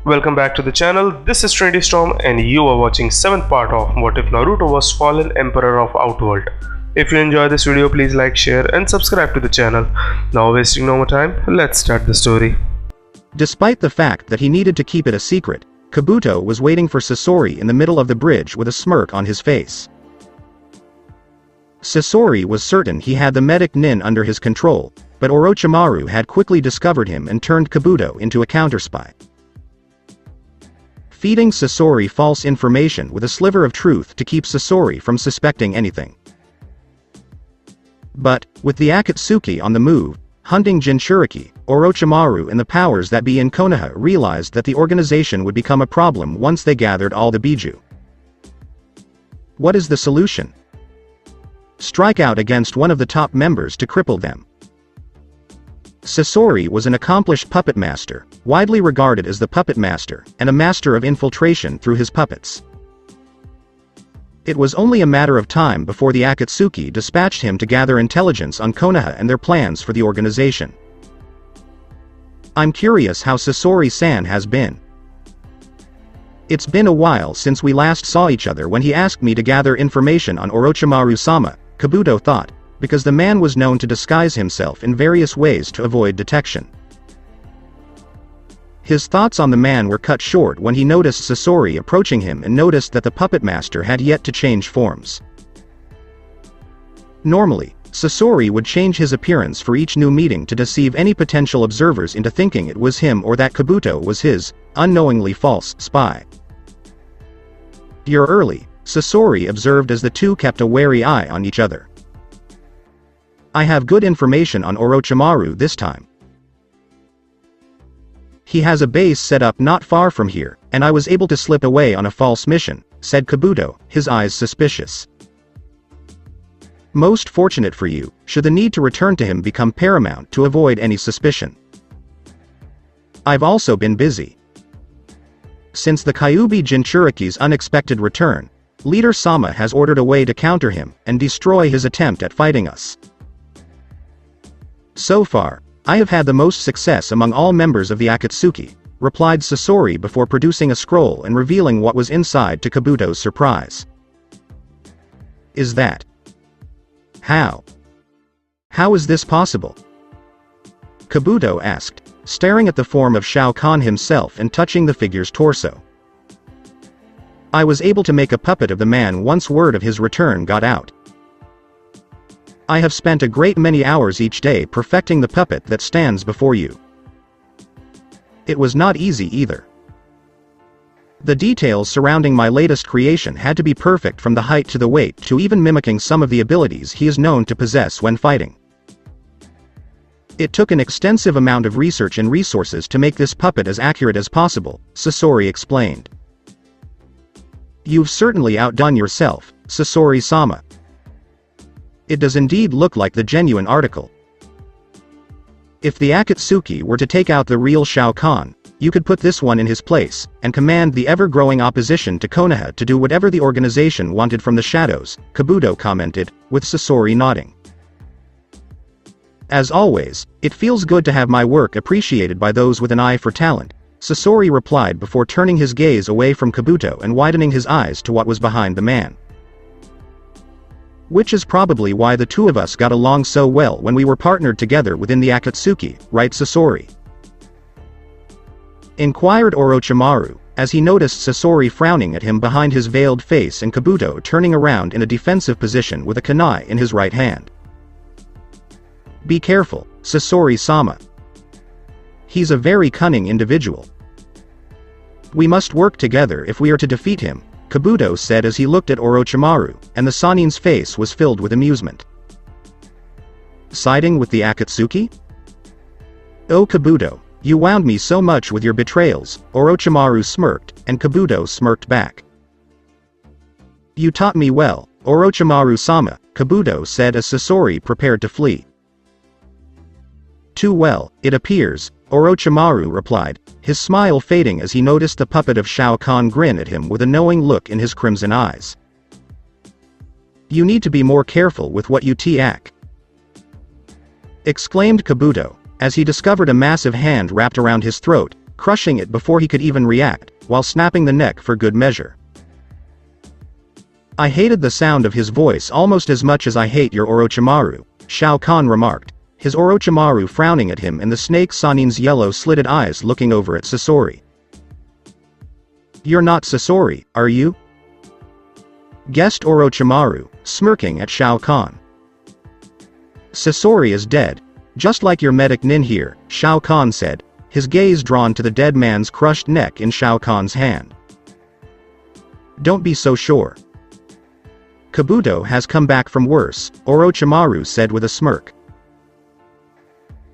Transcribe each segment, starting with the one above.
Welcome back to the channel. This is Trinity Storm and you are watching 7th part of What If Naruto Was Fallen Emperor of Outworld. If you enjoy this video, please like, share and subscribe to the channel. Now wasting no more time, let's start the story. Despite the fact that he needed to keep it a secret, Kabuto was waiting for Sasori in the middle of the bridge with a smirk on his face. Sasori was certain he had the medic Nin under his control, but Orochimaru had quickly discovered him and turned Kabuto into a counterspy. Feeding Sasori false information with a sliver of truth to keep Sasori from suspecting anything. But, with the Akatsuki on the move, hunting Jinchuriki, Orochimaru and the powers that be in Konoha realized that the organization would become a problem once they gathered all the Biju. What is the solution? Strike out against one of the top members to cripple them. Sasori was an accomplished puppet master, widely regarded as the puppet master, and a master of infiltration through his puppets. It was only a matter of time before the Akatsuki dispatched him to gather intelligence on Konoha and their plans for the organization. I'm curious how Sasori-san has been. It's been a while since we last saw each other when he asked me to gather information on Orochimaru-sama, Kabuto thought, because the man was known to disguise himself in various ways to avoid detection. His thoughts on the man were cut short when he noticed Sasori approaching him and noticed that the puppet master had yet to change forms. Normally, Sasori would change his appearance for each new meeting to deceive any potential observers into thinking it was him or that Kabuto was his, unknowingly false, spy. "You're early," Sasori observed as the two kept a wary eye on each other. "I have good information on Orochimaru this time. He has a base set up not far from here, and I was able to slip away on a false mission," said Kabuto, his eyes suspicious. "Most fortunate for you, should the need to return to him become paramount to avoid any suspicion. I've also been busy. Since the Kyuubi Jinchuriki's unexpected return, Leader Sama has ordered a way to counter him and destroy his attempt at fighting us. So far, I have had the most success among all members of the Akatsuki," replied Sasori before producing a scroll and revealing what was inside to Kabuto's surprise. "Is that? How? How is this possible?" Kabuto asked, staring at the form of Shao Kahn himself and touching the figure's torso. "I was able to make a puppet of the man once word of his return got out. I have spent a great many hours each day perfecting the puppet that stands before you. It was not easy either. The details surrounding my latest creation had to be perfect from the height to the weight to even mimicking some of the abilities he is known to possess when fighting. It took an extensive amount of research and resources to make this puppet as accurate as possible," Sasori explained. "You've certainly outdone yourself, Sasori-sama. It does indeed look like the genuine article. If the Akatsuki were to take out the real Shao Kahn, you could put this one in his place, and command the ever-growing opposition to Konoha to do whatever the organization wanted from the shadows," Kabuto commented, with Sasori nodding. "As always, it feels good to have my work appreciated by those with an eye for talent," Sasori replied before turning his gaze away from Kabuto and widening his eyes to what was behind the man. "Which is probably why the two of us got along so well when we were partnered together within the Akatsuki, right Sasori?" inquired Orochimaru, as he noticed Sasori frowning at him behind his veiled face and Kabuto turning around in a defensive position with a kunai in his right hand. "Be careful, Sasori-sama. He's a very cunning individual. We must work together if we are to defeat him," Kabuto said as he looked at Orochimaru, and the Sannin's face was filled with amusement. "Siding with the Akatsuki? Oh Kabuto, you wound me so much with your betrayals," Orochimaru smirked, and Kabuto smirked back. "You taught me well, Orochimaru-sama," Kabuto said as Sasori prepared to flee. "Too well, it appears," Orochimaru replied, his smile fading as he noticed the puppet of Shao Kahn grin at him with a knowing look in his crimson eyes. "You need to be more careful with what you act," exclaimed Kabuto, as he discovered a massive hand wrapped around his throat, crushing it before he could even react, while snapping the neck for good measure. I hated the sound of his voice almost as much as I hate your Orochimaru, Shao Kahn remarked, his Orochimaru frowning at him and the snake Sanin's yellow-slitted eyes looking over at Sasori. You're not Sasori, are you? Guessed Orochimaru, smirking at Shao Kahn. Sasori is dead, just like your medic Nin here, Shao Kahn said, his gaze drawn to the dead man's crushed neck in Shao Kahn's hand. Don't be so sure. Kabuto has come back from worse, Orochimaru said with a smirk.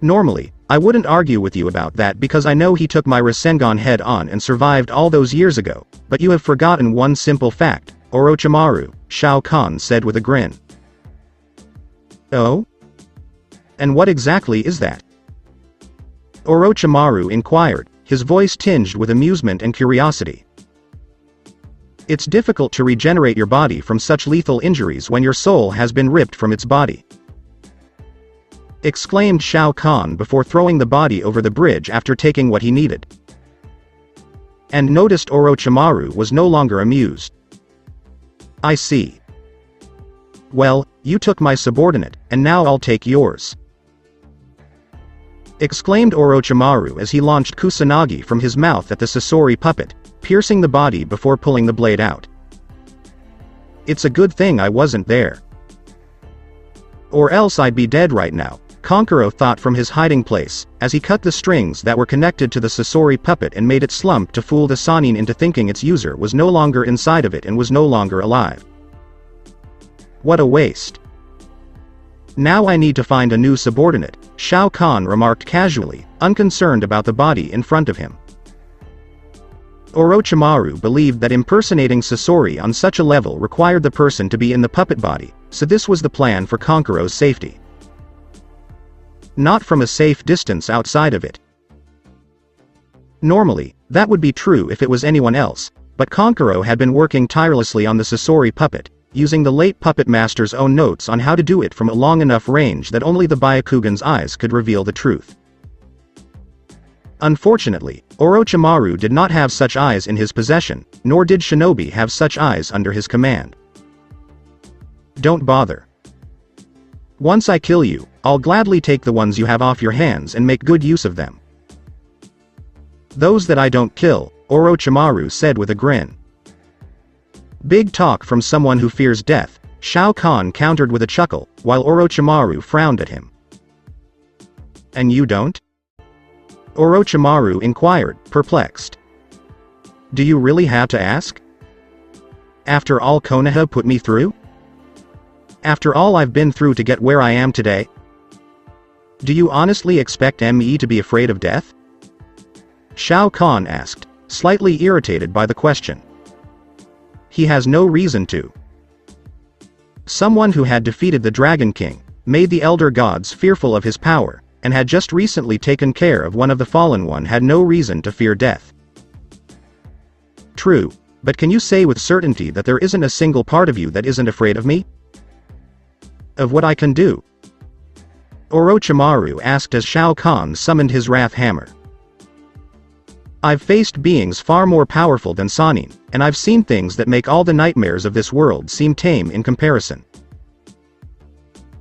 Normally, I wouldn't argue with you about that because I know he took my Rasengan head on and survived all those years ago, but you have forgotten one simple fact, Orochimaru, Shao Kahn said with a grin. Oh? And what exactly is that? Orochimaru inquired, his voice tinged with amusement and curiosity. It's difficult to regenerate your body from such lethal injuries when your soul has been ripped from its body. Exclaimed Shao Kahn before throwing the body over the bridge after taking what he needed. And noticed Orochimaru was no longer amused. I see. Well, you took my subordinate, and now I'll take yours. Exclaimed Orochimaru as he launched Kusanagi from his mouth at the Sasori puppet, piercing the body before pulling the blade out. It's a good thing I wasn't there. Or else I'd be dead right now, Conqueror thought from his hiding place, as he cut the strings that were connected to the Sasori puppet and made it slump to fool the Sannin into thinking its user was no longer inside of it and was no longer alive. What a waste. Now I need to find a new subordinate, Shao Kahn remarked casually, unconcerned about the body in front of him. Orochimaru believed that impersonating Sasori on such a level required the person to be in the puppet body, so this was the plan for Conqueror's safety. Not from a safe distance outside of it. Normally, that would be true if it was anyone else, but Conqueror had been working tirelessly on the Sasori puppet, using the late puppet master's own notes on how to do it from a long enough range that only the Byakugan's eyes could reveal the truth. Unfortunately, Orochimaru did not have such eyes in his possession, nor did Shinobi have such eyes under his command. Don't bother. Once I kill you, I'll gladly take the ones you have off your hands and make good use of them. Those that I don't kill, Orochimaru said with a grin. Big talk from someone who fears death, Shao Kahn countered with a chuckle, while Orochimaru frowned at him. And you don't? Orochimaru inquired, perplexed. Do you really have to ask? After all Konoha put me through? After all I've been through to get where I am today? Do you honestly expect me to be afraid of death? Shao Kahn asked, slightly irritated by the question. He has no reason to. Someone who had defeated the Dragon King, made the Elder Gods fearful of his power, and had just recently taken care of one of the Fallen One had no reason to fear death. True, but can you say with certainty that there isn't a single part of you that isn't afraid of me? Of what I can do? Orochimaru asked as Shao Kahn summoned his wrath hammer. I've faced beings far more powerful than Sannin, and I've seen things that make all the nightmares of this world seem tame in comparison.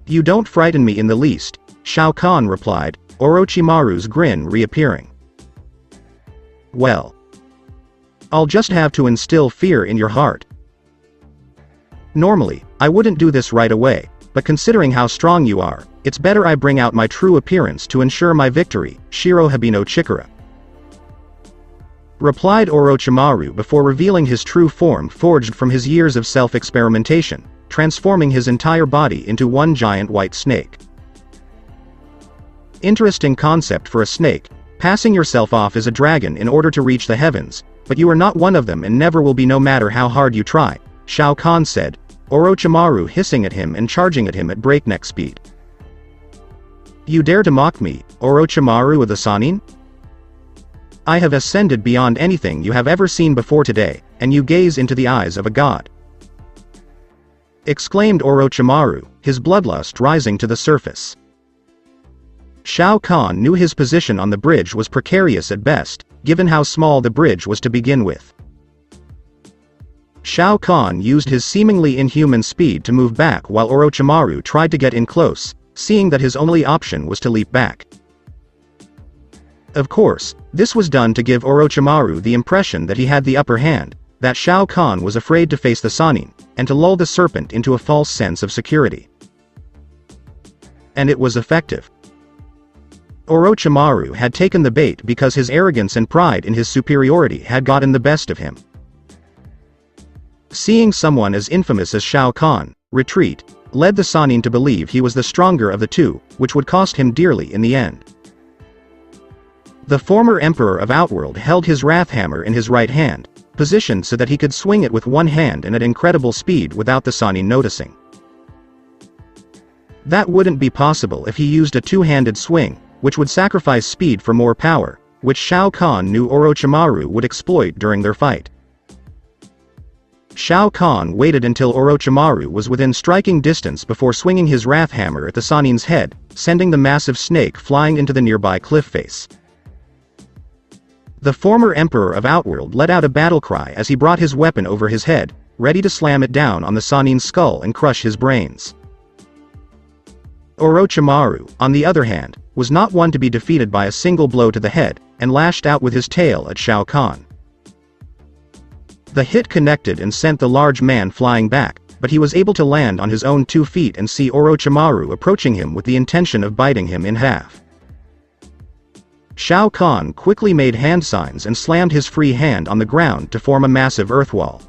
You don't frighten me in the least, Shao Kahn replied, Orochimaru's grin reappearing. Well. I'll just have to instill fear in your heart. Normally, I wouldn't do this right away, but considering how strong you are, it's better I bring out my true appearance to ensure my victory, Shirohabi no Chikara. Replied Orochimaru before revealing his true form forged from his years of self-experimentation, transforming his entire body into one giant white snake. Interesting concept for a snake, passing yourself off as a dragon in order to reach the heavens, but you are not one of them and never will be no matter how hard you try, Shao Kahn said, Orochimaru hissing at him and charging at him at breakneck speed. You dare to mock me, Orochimaru of the Sannin? I have ascended beyond anything you have ever seen before today, and you gaze into the eyes of a god. Exclaimed Orochimaru, his bloodlust rising to the surface. Shao Kahn knew his position on the bridge was precarious at best, given how small the bridge was to begin with. Shao Kahn used his seemingly inhuman speed to move back while Orochimaru tried to get in close, seeing that his only option was to leap back. Of course, this was done to give Orochimaru the impression that he had the upper hand, that Shao Kahn was afraid to face the Sannin, and to lull the serpent into a false sense of security. And it was effective. Orochimaru had taken the bait because his arrogance and pride in his superiority had gotten the best of him. Seeing someone as infamous as Shao Kahn retreat led the Sannin to believe he was the stronger of the two, which would cost him dearly in the end. The former emperor of Outworld held his wrath hammer in his right hand, positioned so that he could swing it with one hand and at incredible speed without the Sannin noticing. That wouldn't be possible if he used a two-handed swing, which would sacrifice speed for more power, which Shao Kahn knew Orochimaru would exploit during their fight. Shao Kahn waited until Orochimaru was within striking distance before swinging his wrath hammer at the Sannin's head, sending the massive snake flying into the nearby cliff face. The former emperor of Outworld let out a battle cry as he brought his weapon over his head, ready to slam it down on the Sannin's skull and crush his brains. Orochimaru, on the other hand, was not one to be defeated by a single blow to the head, and lashed out with his tail at Shao Kahn. The hit connected and sent the large man flying back, but he was able to land on his own 2 feet and see Orochimaru approaching him with the intention of biting him in half. Shao Kahn quickly made hand signs and slammed his free hand on the ground to form a massive earth wall.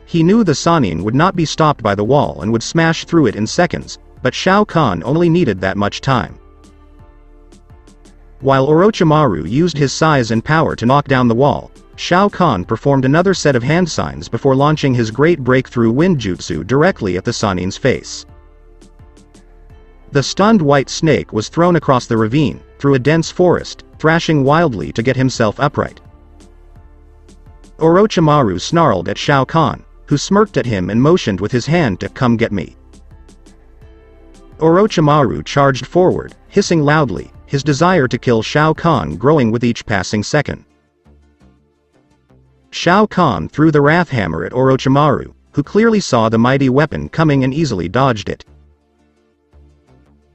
He knew the Sannin would not be stopped by the wall and would smash through it in seconds, but Shao Kahn only needed that much time. While Orochimaru used his size and power to knock down the wall, Shao Kahn performed another set of hand signs before launching his great breakthrough wind jutsu directly at the Sannin's face. The stunned white snake was thrown across the ravine, through a dense forest, thrashing wildly to get himself upright. Orochimaru snarled at Shao Kahn, who smirked at him and motioned with his hand to "come get me." Orochimaru charged forward, hissing loudly, his desire to kill Shao Kahn growing with each passing second. Shao Kahn threw the wrath hammer at Orochimaru, who clearly saw the mighty weapon coming and easily dodged it.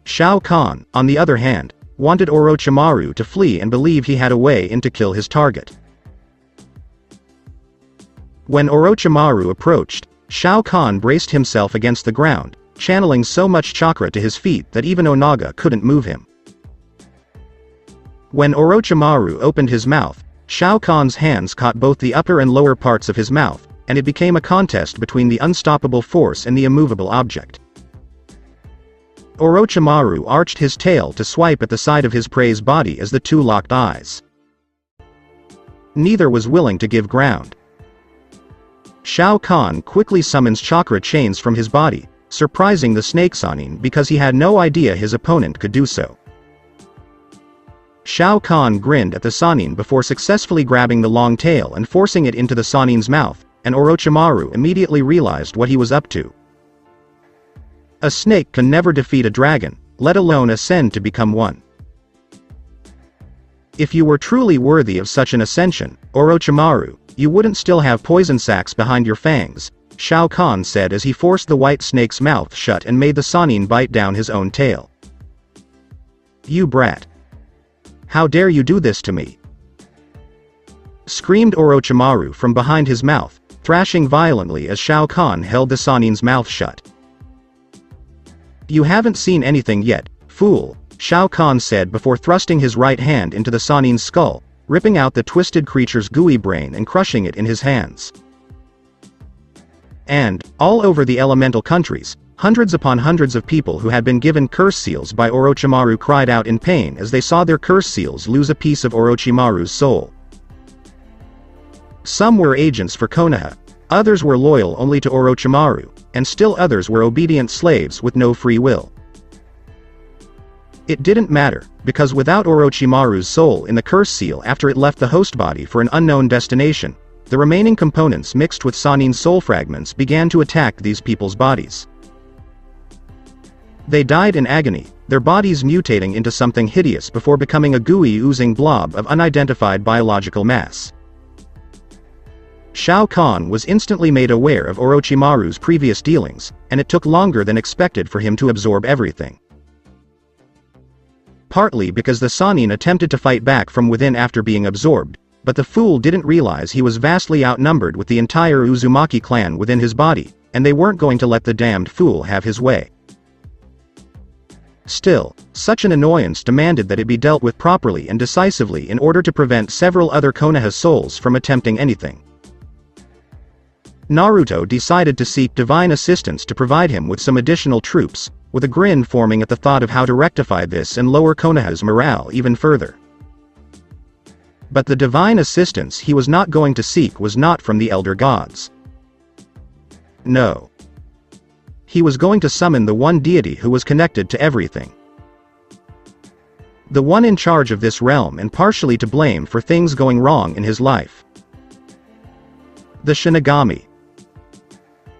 Shao Kahn, on the other hand, wanted Orochimaru to flee and believe he had a way in to kill his target. When Orochimaru approached, Shao Kahn braced himself against the ground, channeling so much chakra to his feet that even Onaga couldn't move him. When Orochimaru opened his mouth, Shao Kahn's hands caught both the upper and lower parts of his mouth, and it became a contest between the unstoppable force and the immovable object. Orochimaru arched his tail to swipe at the side of his prey's body as the two locked eyes. Neither was willing to give ground. Shao Kahn quickly summons chakra chains from his body, surprising the snake Sannin because he had no idea his opponent could do so. Shao Kahn grinned at the Sannin before successfully grabbing the long tail and forcing it into the Sannin's mouth, and Orochimaru immediately realized what he was up to. A snake can never defeat a dragon, let alone ascend to become one. If you were truly worthy of such an ascension, Orochimaru, you wouldn't still have poison sacs behind your fangs, Shao Kahn said as he forced the white snake's mouth shut and made the Sannin bite down his own tail. "You brat. How dare you do this to me?" screamed Orochimaru from behind his mouth, thrashing violently as Shao Kahn held the Sannin's mouth shut. "You haven't seen anything yet, fool," Shao Kahn said before thrusting his right hand into the Sannin's skull, ripping out the twisted creature's gooey brain and crushing it in his hands. And, all over the elemental countries, hundreds upon hundreds of people who had been given curse seals by Orochimaru cried out in pain as they saw their curse seals lose a piece of Orochimaru's soul. Some were agents for Konoha, others were loyal only to Orochimaru, and still others were obedient slaves with no free will. It didn't matter, because without Orochimaru's soul in the curse seal after it left the host body for an unknown destination, the remaining components mixed with Sannin's soul fragments began to attack these people's bodies. They died in agony, their bodies mutating into something hideous before becoming a gooey oozing blob of unidentified biological mass. Shao Kahn was instantly made aware of Orochimaru's previous dealings, and it took longer than expected for him to absorb everything. Partly because the Sannin attempted to fight back from within after being absorbed, but the fool didn't realize he was vastly outnumbered with the entire Uzumaki clan within his body, and they weren't going to let the damned fool have his way. Still, such an annoyance demanded that it be dealt with properly and decisively in order to prevent several other Konoha souls from attempting anything. Naruto decided to seek divine assistance to provide him with some additional troops, with a grin forming at the thought of how to rectify this and lower Konoha's morale even further. But the divine assistance he was not going to seek was not from the elder gods. No. He was going to summon the one deity who was connected to everything. The one in charge of this realm and partially to blame for things going wrong in his life. The Shinigami.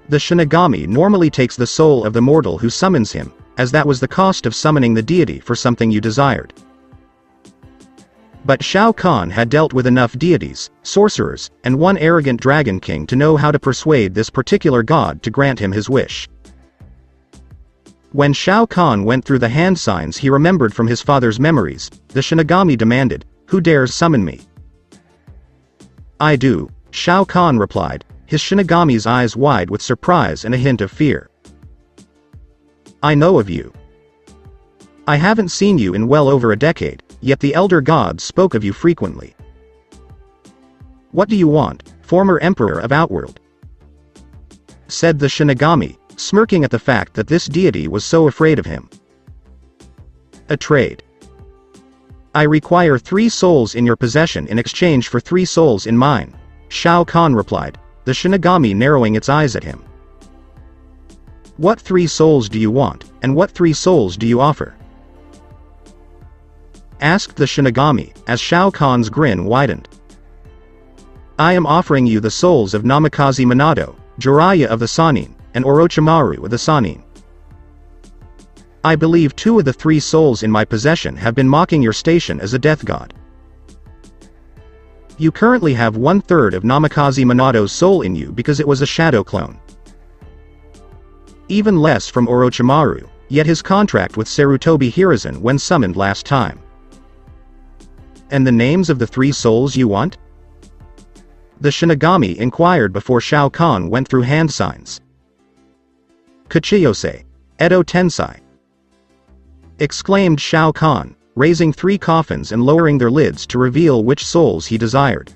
The Shinigami normally takes the soul of the mortal who summons him, as that was the cost of summoning the deity for something you desired. But Shao Kahn had dealt with enough deities, sorcerers, and one arrogant dragon king to know how to persuade this particular god to grant him his wish. When Shao Kahn went through the hand signs he remembered from his father's memories, the Shinigami demanded, "Who dares summon me?" "I do," Shao Kahn replied, his Shinigami's eyes wide with surprise and a hint of fear. "I know of you. I haven't seen you in well over a decade, yet the elder gods spoke of you frequently. What do you want, former emperor of Outworld?" said the Shinigami, smirking at the fact that this deity was so afraid of him. "A trade. I require 3 souls in your possession in exchange for 3 souls in mine," Shao Kahn replied, the Shinigami narrowing its eyes at him. "What 3 souls do you want, and what 3 souls do you offer?" asked the Shinigami, as Shao Kahn's grin widened. "I am offering you the souls of Namikaze Minato, Jiraiya of the Sannin, and Orochimaru of the Sannin. I believe 2 of the 3 souls in my possession have been mocking your station as a death god. You currently have 1/3 of Namikaze Minato's soul in you because it was a shadow clone. Even less from Orochimaru, yet his contract with Sarutobi Hiruzen when summoned last time. And the names of the 3 souls you want?" the Shinigami inquired before Shao Kahn went through hand signs. "Kuchiyose, Edo Tensai," exclaimed Shao Kahn, raising 3 coffins and lowering their lids to reveal which souls he desired.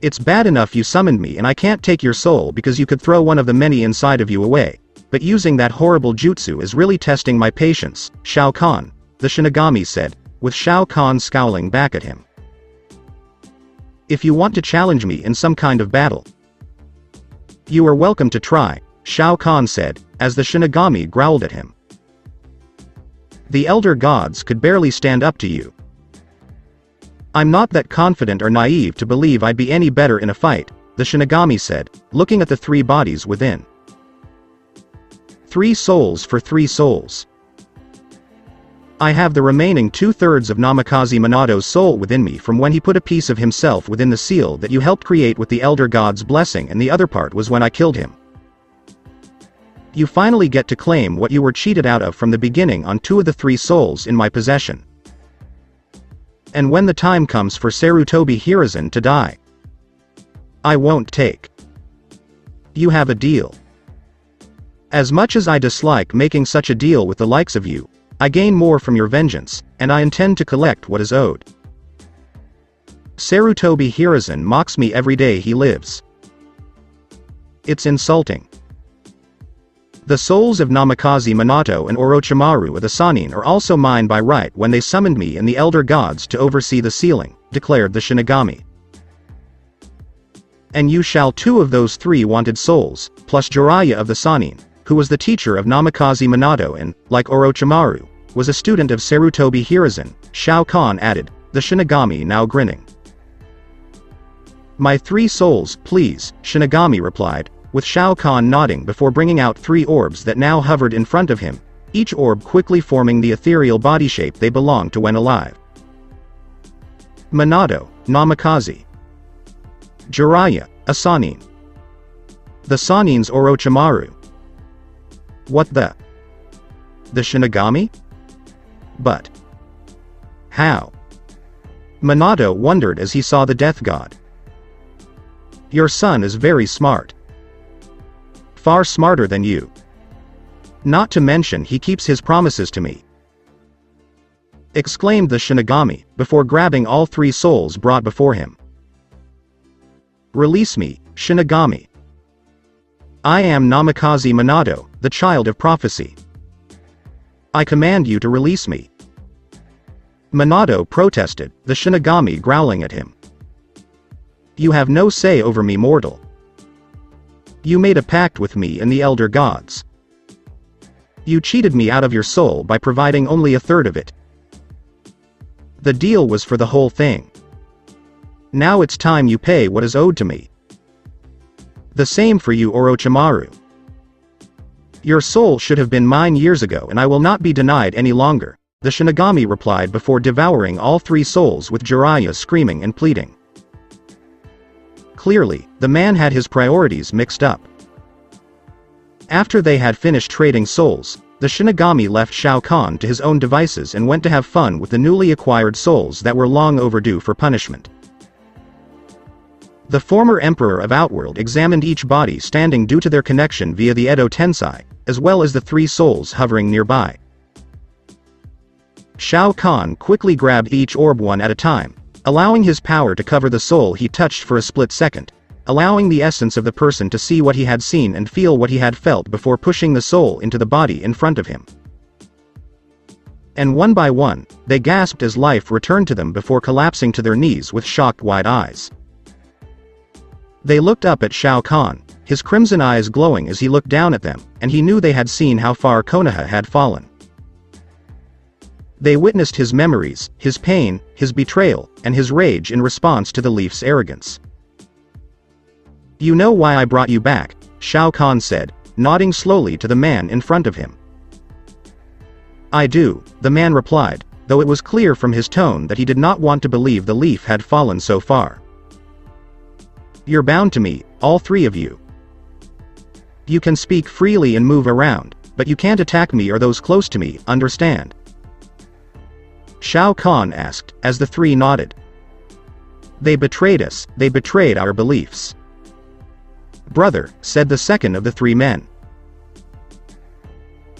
"It's bad enough you summoned me and I can't take your soul because you could throw one of the many inside of you away, but using that horrible jutsu is really testing my patience, Shao Kahn," the Shinigami said, with Shao Kahn scowling back at him. "If you want to challenge me in some kind of battle, you are welcome to try," Shao Kahn said, as the Shinigami growled at him. "The elder gods could barely stand up to you. I'm not that confident or naive to believe I'd be any better in a fight," the Shinigami said, looking at the 3 bodies within. 3 souls for 3 souls. I have the remaining 2/3 of Namikaze Minato's soul within me from when he put a piece of himself within the seal that you helped create with the elder god's blessing, and the other part was when I killed him. You finally get to claim what you were cheated out of from the beginning on 2 of the 3 souls in my possession. And when the time comes for Sarutobi Hiruzen to die, I won't take. You have a deal. As much as I dislike making such a deal with the likes of you, I gain more from your vengeance, and I intend to collect what is owed. Sarutobi Hiruzen mocks me every day he lives. It's insulting. The souls of Namikaze Minato and Orochimaru of the Sannin are also mine by right when they summoned me and the elder gods to oversee the sealing," declared the Shinigami. "And you shall 2 of those 3 wanted souls, plus Jiraiya of the Sannin, who was the teacher of Namikaze Minato and, like Orochimaru, was a student of Sarutobi Hiruzen," Shao Kahn added, the Shinigami now grinning. "My 3 souls, please," Shinigami replied, with Shao Kahn nodding before bringing out 3 orbs that now hovered in front of him, each orb quickly forming the ethereal body shape they belonged to when alive. Minato, Namikaze. Jiraiya, a Sannin. The Sannin's Orochimaru. What the? The Shinigami? But how? Minato wondered as he saw the Death God. Your son is very smart. Far smarter than you. Not to mention he keeps his promises to me, exclaimed the Shinigami, before grabbing all 3 souls brought before him. Release me, Shinigami. I am Namikaze Minato, the child of prophecy. I command you to release me. Minato protested, the Shinigami growling at him. You have no say over me, mortal. You made a pact with me and the Elder Gods. You cheated me out of your soul by providing only a third of it. The deal was for the whole thing. Now it's time you pay what is owed to me. The same for you, Orochimaru. Your soul should have been mine years ago and I will not be denied any longer, the Shinigami replied before devouring all 3 souls with Jiraiya screaming and pleading. Clearly, the man had his priorities mixed up. After they had finished trading souls, the Shinigami left Shao Kahn to his own devices and went to have fun with the newly acquired souls that were long overdue for punishment. The former Emperor of Outworld examined each body standing due to their connection via the Edo Tensei, as well as the 3 souls hovering nearby. Shao Kahn quickly grabbed each orb one at a time, allowing his power to cover the soul he touched for a split second, allowing the essence of the person to see what he had seen and feel what he had felt before pushing the soul into the body in front of him. And one by one, they gasped as life returned to them before collapsing to their knees with shocked wide eyes. They looked up at Shao Kahn, his crimson eyes glowing as he looked down at them, and he knew they had seen how far Konoha had fallen. They witnessed his memories, his pain, his betrayal, and his rage in response to the Leaf's arrogance. You know why I brought you back, Shao Kahn said, nodding slowly to the man in front of him. I do, the man replied, though it was clear from his tone that he did not want to believe the Leaf had fallen so far. You're bound to me, all 3 of you. You can speak freely and move around, but you can't attack me or those close to me, understand? Shao Kahn asked, as the 3 nodded. They betrayed us, they betrayed our beliefs. Brother, said the second of the 3 men.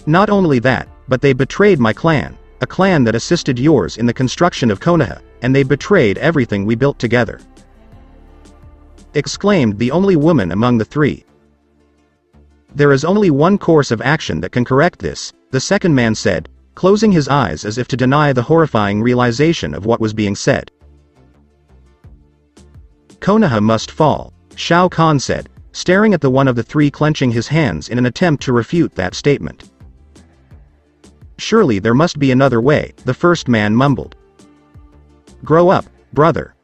Not only that, but they betrayed my clan, a clan that assisted yours in the construction of Konoha, and they betrayed everything we built together, exclaimed the only woman among the 3. There is only one course of action that can correct this, the second man said, closing his eyes as if to deny the horrifying realization of what was being said. Konoha must fall, Shao Kahn said, staring at the one of the 3 clenching his hands in an attempt to refute that statement. Surely there must be another way, the first man mumbled. Grow up, brother.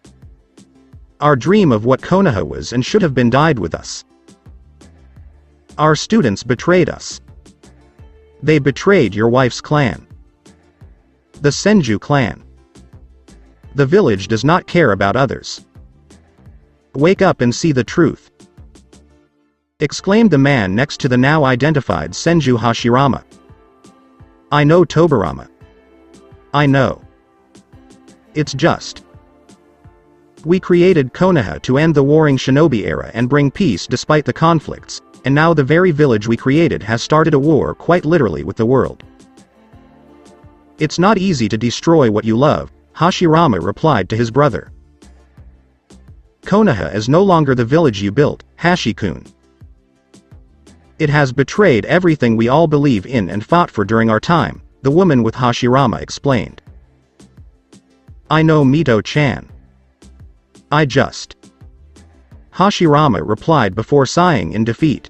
Our dream of what Konoha was and should have been died with us. Our students betrayed us. They betrayed your wife's clan. The Senju clan. The village does not care about others. Wake up and see the truth, exclaimed the man next to the now identified Senju Hashirama. I know, Tobarama. I know. It's just. We created Konoha to end the warring shinobi era and bring peace despite the conflicts, and now the very village we created has started a war quite literally with the world. It's not easy to destroy what you love, Hashirama replied to his brother. Konoha is no longer the village you built, Hashi-kun. It has betrayed everything we all believe in and fought for during our time, the woman with Hashirama explained. I know, Mito-chan. I just. Hashirama replied before sighing in defeat.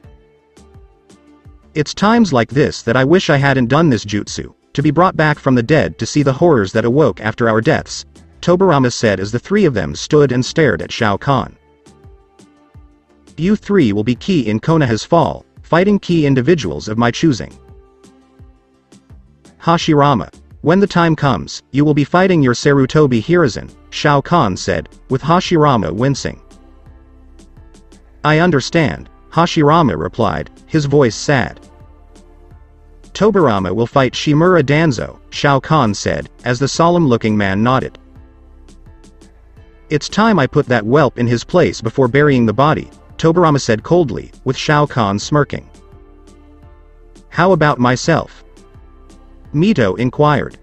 It's times like this that I wish I hadn't done this jutsu, to be brought back from the dead to see the horrors that awoke after our deaths, Tobarama said as the 3 of them stood and stared at Shao Kahn. You three will be key in Konoha's fall, fighting key individuals of my choosing. Hashirama. When the time comes, you will be fighting your Sarutobi Hiruzen, Shao Kahn said, with Hashirama wincing. I understand, Hashirama replied, his voice sad. Tobirama will fight Shimura Danzo, Shao Kahn said, as the solemn-looking man nodded. It's time I put that whelp in his place before burying the body, Tobirama said coldly, with Shao Kahn smirking. How about myself? Mito inquired.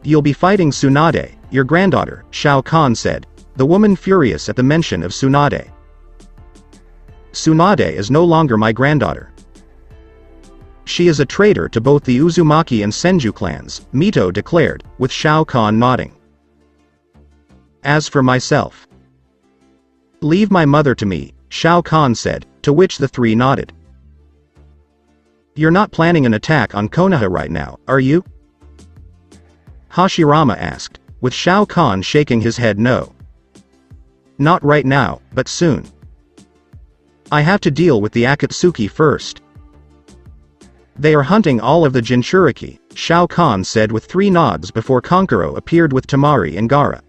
You'll be fighting Tsunade, your granddaughter, Shao Kahn said, the woman furious at the mention of Tsunade. Tsunade is no longer my granddaughter. She is a traitor to both the Uzumaki and Senju clans, Mito declared, with Shao Kahn nodding. As for myself, leave my mother to me, Shao Kahn said, to which the three nodded. You're not planning an attack on Konoha right now, are you? Hashirama asked, with Shao Kahn shaking his head no. Not right now, but soon. I have to deal with the Akatsuki first. They are hunting all of the Jinchuriki, Shao Kahn said with three nods before Conqueror appeared with Temari and Gaara.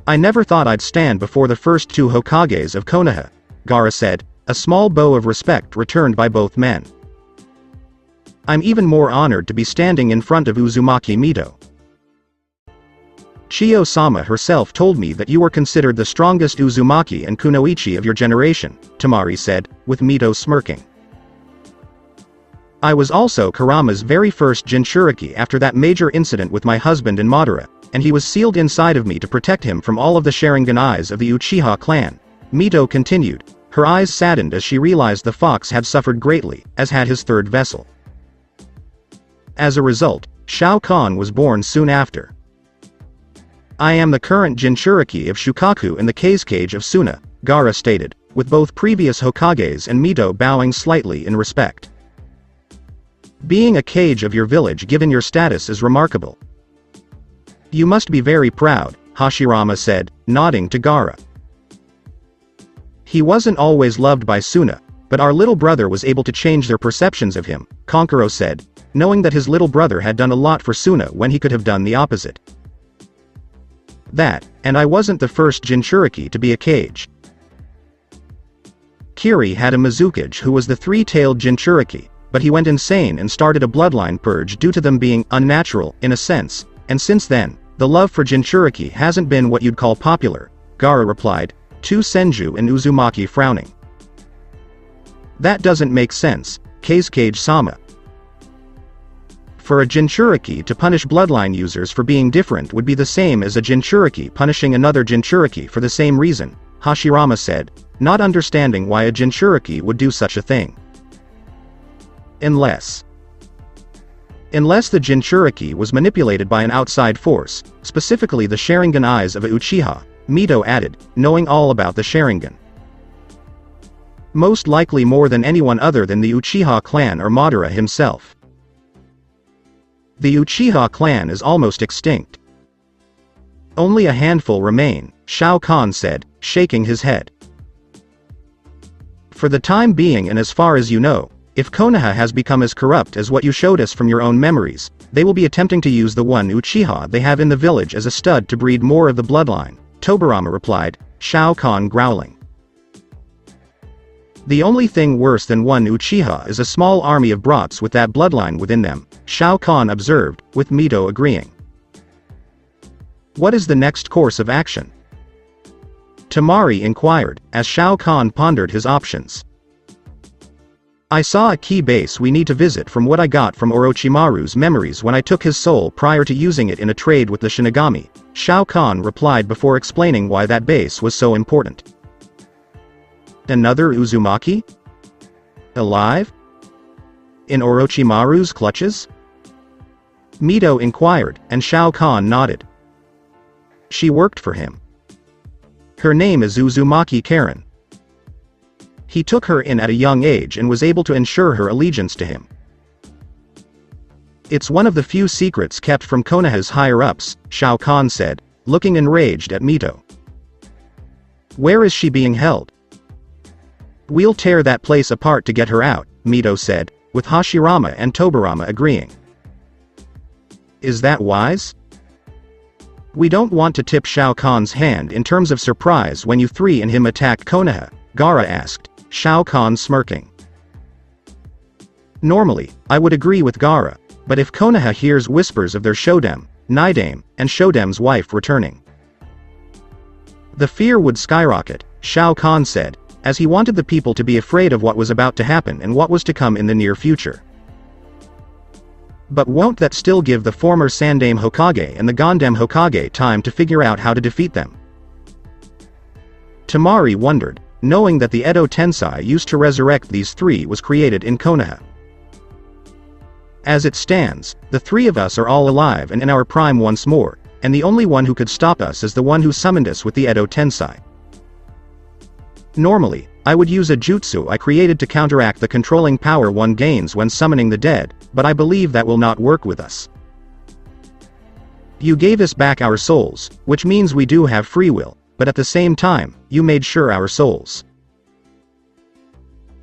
I never thought I'd stand before the first two Hokages of Konoha, Gaara said, a small bow of respect returned by both men. I'm even more honored to be standing in front of Uzumaki Mito. Chiyo-sama herself told me that you were considered the strongest Uzumaki and Kunoichi of your generation, Temari said, with Mito smirking. I was also Kurama's very first Jinchuriki after that major incident with my husband in Madara, and he was sealed inside of me to protect him from all of the Sharingan eyes of the Uchiha clan, Mito continued, her eyes saddened as she realized the fox had suffered greatly, as had his third vessel. As a result, Shao Kahn was born soon after. I am the current Jinchuriki of Shukaku in the cage of Suna, Gaara stated, with both previous Hokages and Mito bowing slightly in respect. Being a kage of your village given your status is remarkable. You must be very proud, Hashirama said, nodding to Gaara. He wasn't always loved by Suna, but our little brother was able to change their perceptions of him, Conqueror said, knowing that his little brother had done a lot for Suna when he could have done the opposite. That, and I wasn't the first Jinchuriki to be a kage. Kiri had a Mizukage who was the three-tailed Jinchuriki, but he went insane and started a bloodline purge due to them being unnatural, in a sense, and since then, the love for Jinchuriki hasn't been what you'd call popular, Gaara replied, to Senju and Uzumaki frowning. That doesn't make sense, Kage-sama. For a Jinchuriki to punish bloodline users for being different would be the same as a Jinchuriki punishing another Jinchuriki for the same reason, Hashirama said, not understanding why a Jinchuriki would do such a thing. Unless the Jinchuriki was manipulated by an outside force, specifically the Sharingan eyes of a Uchiha, Mito added, knowing all about the Sharingan. Most likely more than anyone other than the Uchiha clan or Madara himself. The Uchiha clan is almost extinct. Only a handful remain, Shao Kahn said, shaking his head. For the time being and as far as you know, if Konoha has become as corrupt as what you showed us from your own memories, they will be attempting to use the one Uchiha they have in the village as a stud to breed more of the bloodline, Tobirama replied, Shao Kahn growling. The only thing worse than one Uchiha is a small army of brats with that bloodline within them, Shao Kahn observed, with Mito agreeing. What is the next course of action? Temari inquired, as Shao Kahn pondered his options. I saw a key base we need to visit from what I got from Orochimaru's memories when I took his soul prior to using it in a trade with the Shinigami, Shao Kahn replied before explaining why that base was so important. Another Uzumaki? Alive? In Orochimaru's clutches? Mito inquired, and Shao Kahn nodded. She worked for him. Her name is Uzumaki Karen. He took her in at a young age and was able to ensure her allegiance to him. It's one of the few secrets kept from Konoha's higher-ups, Shao Kahn said, looking enraged at Mito. Where is she being held? We'll tear that place apart to get her out, Mito said, with Hashirama and Tobirama agreeing. Is that wise? We don't want to tip Shao Kahn's hand in terms of surprise when you three and him attacked Konoha, Gaara asked, Shao Kahn smirking. Normally, I would agree with Gaara, but if Konoha hears whispers of their Shodem, Nidame, and Shodem's wife returning, the fear would skyrocket, Shao Kahn said, as he wanted the people to be afraid of what was about to happen and what was to come in the near future. But won't that still give the former Sandame Hokage and the Gondam Hokage time to figure out how to defeat them? Tamari wondered, knowing that the Edo Tensei used to resurrect these three was created in Konoha. As it stands, the three of us are all alive and in our prime once more, and the only one who could stop us is the one who summoned us with the Edo Tensei. Normally, I would use a jutsu I created to counteract the controlling power one gains when summoning the dead, but I believe that will not work with us. You gave us back our souls, which means we do have free will, but at the same time, you made sure our souls.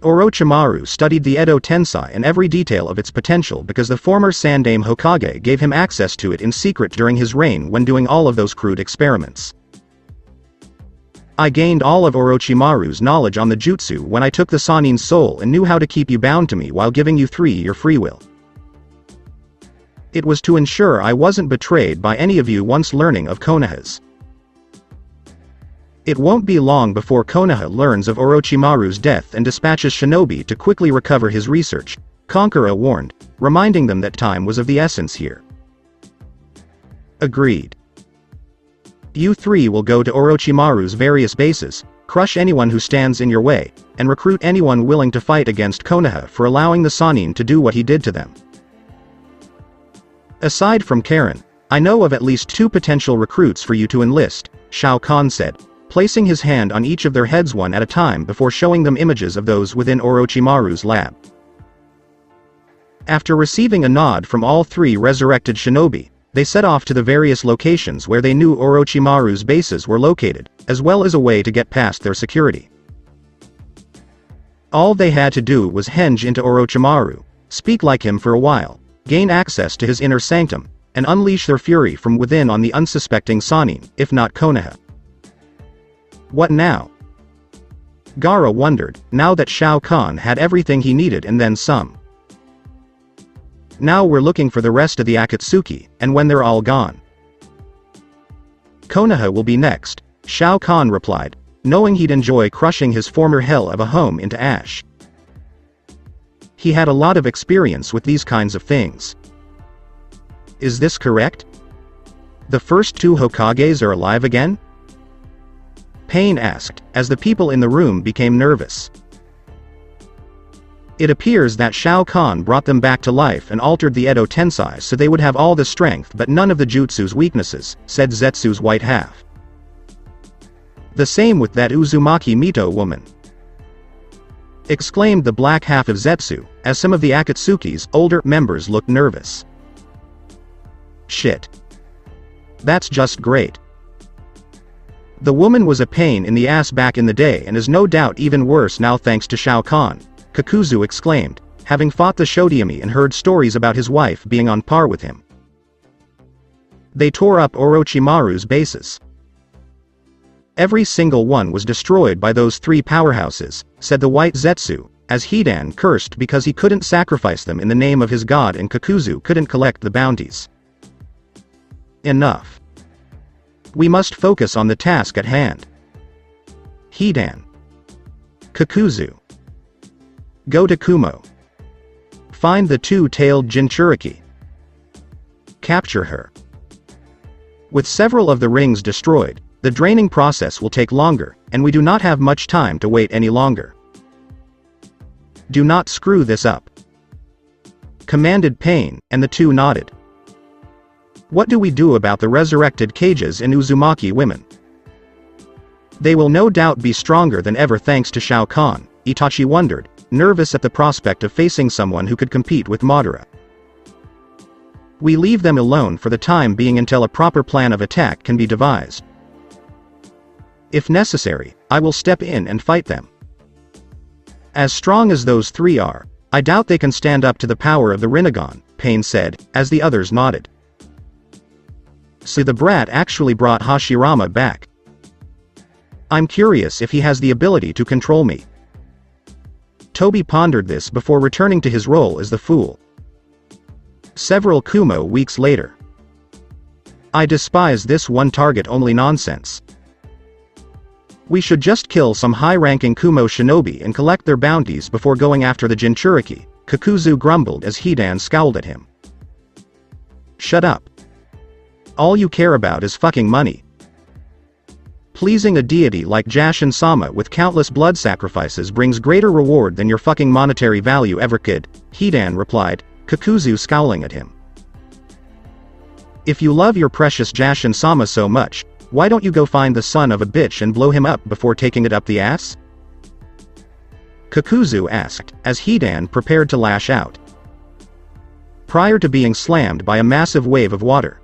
Orochimaru studied the Edo Tensei and every detail of its potential because the former Sandame Hokage gave him access to it in secret during his reign when doing all of those crude experiments. I gained all of Orochimaru's knowledge on the jutsu when I took the Sannin's soul and knew how to keep you bound to me while giving you three your free will. It was to ensure I wasn't betrayed by any of you once learning of Konoha's. It won't be long before Konoha learns of Orochimaru's death and dispatches shinobi to quickly recover his research, Conqueror warned, reminding them that time was of the essence here. Agreed. You three will go to Orochimaru's various bases, crush anyone who stands in your way, and recruit anyone willing to fight against Konoha for allowing the Sannin to do what he did to them. Aside from Karen, I know of at least 2 potential recruits for you to enlist, Shao Kahn said, placing his hand on each of their heads one at a time before showing them images of those within Orochimaru's lab. After receiving a nod from all 3 resurrected shinobi, they set off to the various locations where they knew Orochimaru's bases were located, as well as a way to get past their security. All they had to do was henge into Orochimaru, speak like him for a while, gain access to his inner sanctum, and unleash their fury from within on the unsuspecting Sannin, if not Konoha. What now? Gaara wondered, now that Shao Kahn had everything he needed and then some. Now we're looking for the rest of the Akatsuki, and when they're all gone, Konoha will be next, Shao Kahn replied, knowing he'd enjoy crushing his former hell of a home into ash. He had a lot of experience with these kinds of things. Is this correct? The first 2 Hokages are alive again? Pain asked, as the people in the room became nervous. It appears that Shao Kahn brought them back to life and altered the Edo Tensei so they would have all the strength but none of the jutsu's weaknesses, said Zetsu's white half. The same with that Uzumaki Mito woman, exclaimed the black half of Zetsu, as some of the Akatsuki's older members looked nervous. Shit. That's just great. The woman was a pain in the ass back in the day and is no doubt even worse now thanks to Shao Kahn, Kakuzu exclaimed, having fought the Shodiami and heard stories about his wife being on par with him. They tore up Orochimaru's bases. Every single one was destroyed by those 3 powerhouses, said the white Zetsu, as Hidan cursed because he couldn't sacrifice them in the name of his god and Kakuzu couldn't collect the bounties. Enough. We must focus on the task at hand. Hidan. Kakuzu. Go to Kumo. Find the 2-tailed Jinchuriki. Capture her. With several of the rings destroyed, the draining process will take longer, and we do not have much time to wait any longer. Do not screw this up, commanded Pain, and the 2 nodded. What do we do about the resurrected cages and Uzumaki women? They will no doubt be stronger than ever thanks to Shao Kahn, Itachi wondered, nervous at the prospect of facing someone who could compete with Madara. We leave them alone for the time being until a proper plan of attack can be devised. If necessary, I will step in and fight them. As strong as those three are, I doubt they can stand up to the power of the Rinnegan, Pain said, as the others nodded. So the brat actually brought Hashirama back. I'm curious if he has the ability to control me. Toby pondered this before returning to his role as the fool. Several Kumo weeks later. I despise this one target only nonsense. We should just kill some high-ranking Kumo shinobi and collect their bounties before going after the Jinchuriki, Kakuzu grumbled as Hidan scowled at him. Shut up. All you care about is fucking money. Pleasing a deity like Jashin-sama with countless blood sacrifices brings greater reward than your fucking monetary value ever could, Hidan replied, Kakuzu scowling at him. If you love your precious Jashin-sama so much, why don't you go find the son of a bitch and blow him up before taking it up the ass? Kakuzu asked, as Hidan prepared to lash out. Prior to being slammed by a massive wave of water,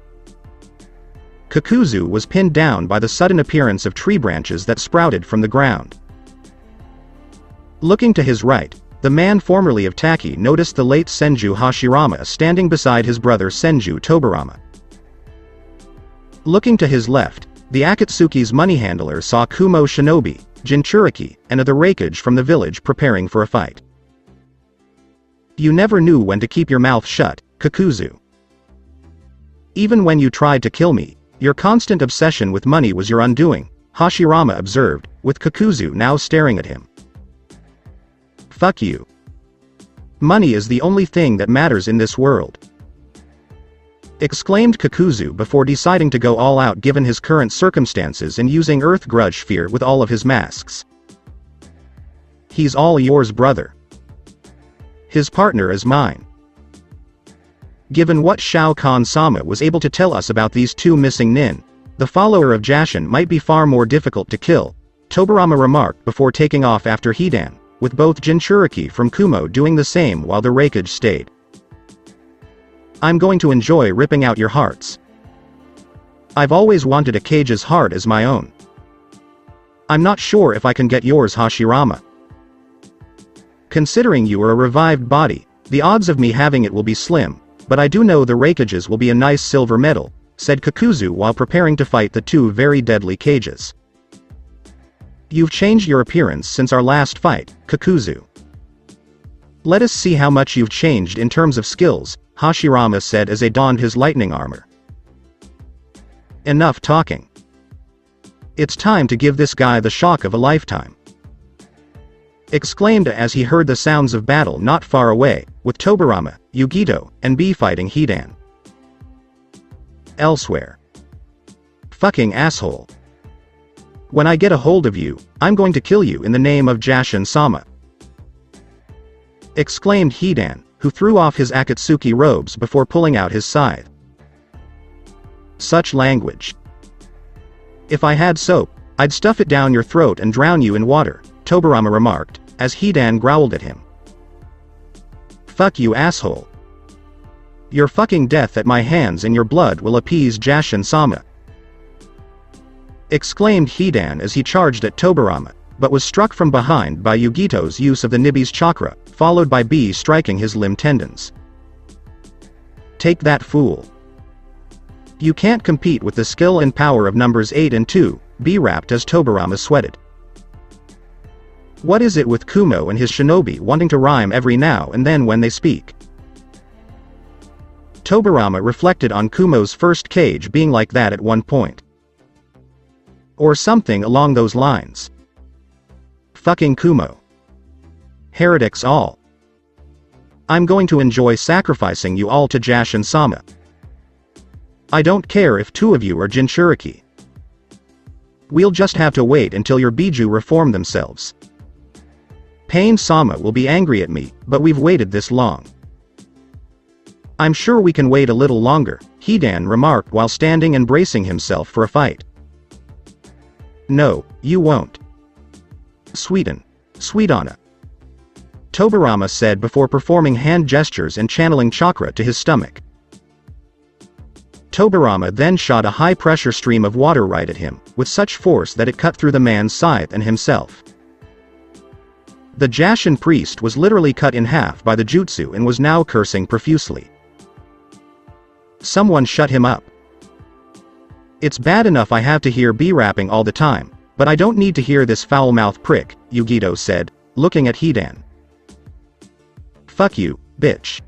Kakuzu was pinned down by the sudden appearance of tree branches that sprouted from the ground. Looking to his right, the man formerly of Taki noticed the late Senju Hashirama standing beside his brother Senju Tobarama. Looking to his left, the Akatsuki's money handler saw Kumo shinobi, Jinchuriki, and other raikage from the village preparing for a fight. You never knew when to keep your mouth shut, Kakuzu. Even when you tried to kill me, your constant obsession with money was your undoing, Hashirama observed, with Kakuzu now staring at him. Fuck you. Money is the only thing that matters in this world. Exclaimed Kakuzu before deciding to go all out given his current circumstances and using Earth Grudge Fear with all of his masks. He's all yours, brother. His partner is mine. Given what Shao Kahn-sama was able to tell us about these two missing nin, the follower of Jashin might be far more difficult to kill, Tobarama remarked before taking off after Hidan, with both Jinchuriki from Kumo doing the same while the raikage stayed. I'm going to enjoy ripping out your hearts. I've always wanted a cage's heart as my own. I'm not sure if I can get yours, Hashirama. Considering you are a revived body, the odds of me having it will be slim, but I do know the raikages will be a nice silver medal, said Kakuzu while preparing to fight the two very deadly cages. You've changed your appearance since our last fight, Kakuzu. Let us see how much you've changed in terms of skills, Hashirama said as he donned his lightning armor. Enough talking. It's time to give this guy the shock of a lifetime. Exclaimed as he heard the sounds of battle not far away, with Tobarama, Yugito, and B fighting Hidan. Elsewhere. Fucking asshole. When I get a hold of you, I'm going to kill you in the name of Jashin-sama. Exclaimed Hidan, who threw off his Akatsuki robes before pulling out his scythe. Such language. If I had soap, I'd stuff it down your throat and drown you in water, Tobarama remarked, as Hidan growled at him. Fuck you, asshole. Your fucking death at my hands and your blood will appease Jashin-sama. Exclaimed Hidan as he charged at Tobarama, but was struck from behind by Yugito's use of the Nibi's chakra, followed by B striking his limb tendons. Take that, fool. You can't compete with the skill and power of numbers 8 and 2, B rapped as Tobarama sweated. What is it with Kumo and his shinobi wanting to rhyme every now and then when they speak? Tobarama reflected on Kumo's first cage being like that at one point. Or something along those lines. Fucking Kumo. Heretics all. I'm going to enjoy sacrificing you all to Jashin-sama. I don't care if two of you are Jinchuriki. We'll just have to wait until your Biju reform themselves. Pain-sama will be angry at me, but we've waited this long. I'm sure we can wait a little longer, Hidan remarked while standing and bracing himself for a fight. No, you won't. Sweetana. Tobarama said before performing hand gestures and channeling chakra to his stomach. Tobirama then shot a high-pressure stream of water right at him, with such force that it cut through the man's scythe and himself. The Jashin priest was literally cut in half by the jutsu and was now cursing profusely. Someone shut him up. It's bad enough I have to hear B rapping all the time, but I don't need to hear this foul-mouthed prick, Yugito said, looking at Hidan. Fuck you, bitch.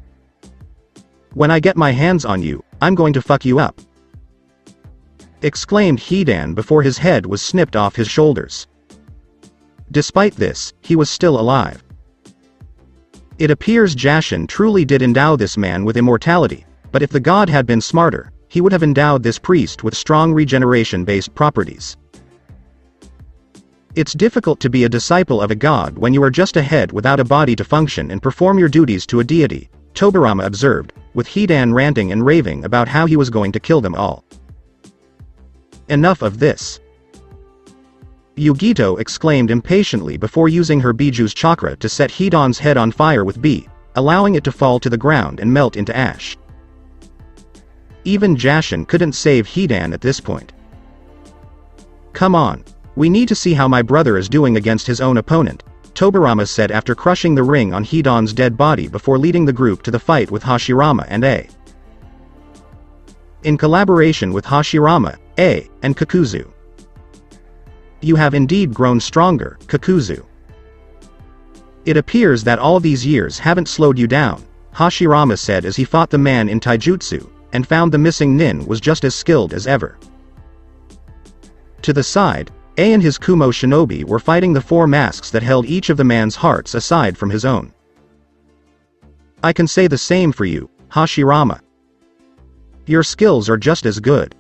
When I get my hands on you, I'm going to fuck you up, exclaimed Hidan before his head was snipped off his shoulders. Despite this, he was still alive. It appears Jashin truly did endow this man with immortality, but if the god had been smarter, he would have endowed this priest with strong regeneration-based properties. It's difficult to be a disciple of a god when you are just a head without a body to function and perform your duties to a deity, Tobirama observed, with Hidan ranting and raving about how he was going to kill them all. Enough of this. Yugito exclaimed impatiently before using her Biju's chakra to set Hidan's head on fire with B, allowing it to fall to the ground and melt into ash. Even Jashin couldn't save Hidan at this point. Come on. We need to see how my brother is doing against his own opponent, Tobirama said after crushing the ring on Hidan's dead body before leading the group to the fight with Hashirama and A. In collaboration with Hashirama, A, and Kakuzu. You have indeed grown stronger, Kakuzu. It appears that all these years haven't slowed you down, Hashirama said as he fought the man in taijutsu, and found the missing nin was just as skilled as ever. To the side, A and his Kumo shinobi were fighting the four masks that held each of the man's hearts aside from his own. I can say the same for you, Hashirama. Your skills are just as good.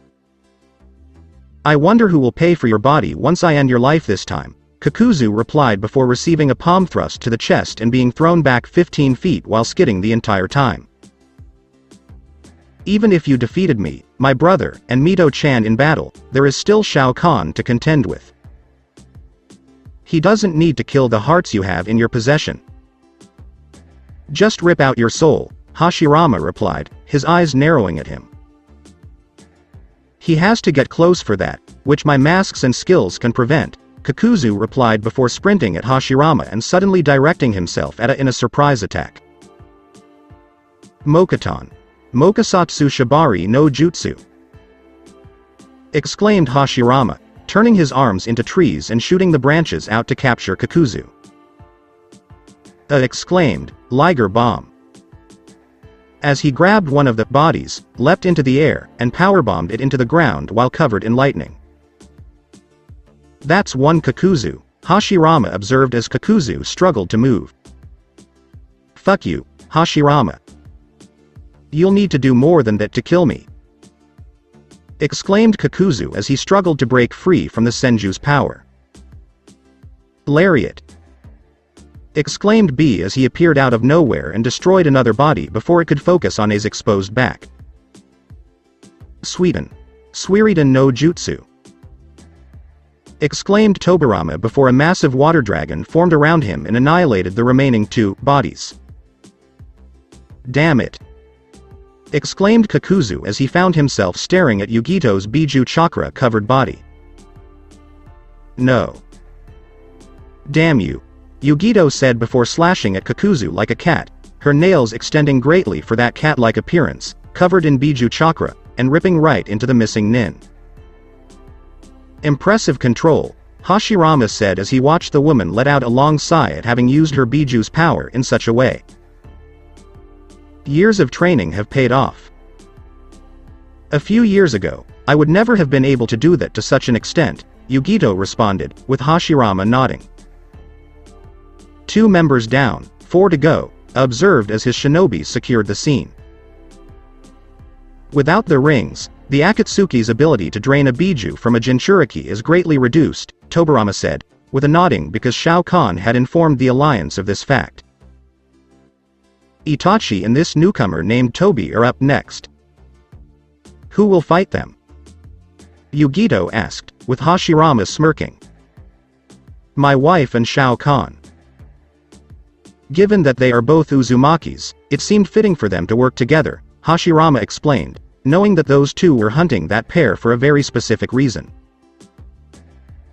I wonder who will pay for your body once I end your life this time, Kakuzu replied before receiving a palm thrust to the chest and being thrown back 15 feet while skidding the entire time. Even if you defeated me, my brother, and Mito-chan in battle, there is still Shao Kahn to contend with. He doesn't need to kill the hearts you have in your possession. Just rip out your soul, Hashirama replied, his eyes narrowing at him. He has to get close for that, which my masks and skills can prevent, Kakuzu replied before sprinting at Hashirama and suddenly directing himself at A in a surprise attack. Mokaton. Mokasatsu Shibari no Jutsu! Exclaimed Hashirama, turning his arms into trees and shooting the branches out to capture Kakuzu. Exclaimed, Liger Bomb. As he grabbed one of the bodies, leapt into the air, and powerbombed it into the ground while covered in lightning. That's one Kakuzu, Hashirama observed as Kakuzu struggled to move. Fuck you, Hashirama. You'll need to do more than that to kill me, exclaimed Kakuzu as he struggled to break free from the Senju's power. Lariat! Exclaimed B as he appeared out of nowhere and destroyed another body before it could focus on A's exposed back. Suiton. Suiridan no Jutsu! Exclaimed Tobirama before a massive water dragon formed around him and annihilated the remaining two bodies. Damn it! Exclaimed Kakuzu as he found himself staring at Yugito's Biju chakra-covered body. No. Damn you, Yugito said before slashing at Kakuzu like a cat, her nails extending greatly for that cat-like appearance, covered in Biju chakra, and ripping right into the missing nin. Impressive control, Hashirama said as he watched the woman let out a long sigh at having used her Biju's power in such a way. Years of training have paid off. A few years ago, I would never have been able to do that to such an extent, Yugito responded, with Hashirama nodding. 2 members down, 4 to go, observed as his shinobi secured the scene. Without the rings, the Akatsuki's ability to drain a Biju from a Jinchuriki is greatly reduced, Tobirama said, with a nodding because Shao Kahn had informed the alliance of this fact. Itachi and this newcomer named Tobi are up next. Who will fight them? Yugito asked, with Hashirama smirking. My wife and Shao Kahn. Given that they are both Uzumakis, it seemed fitting for them to work together, Hashirama explained, knowing that those two were hunting that pair for a very specific reason.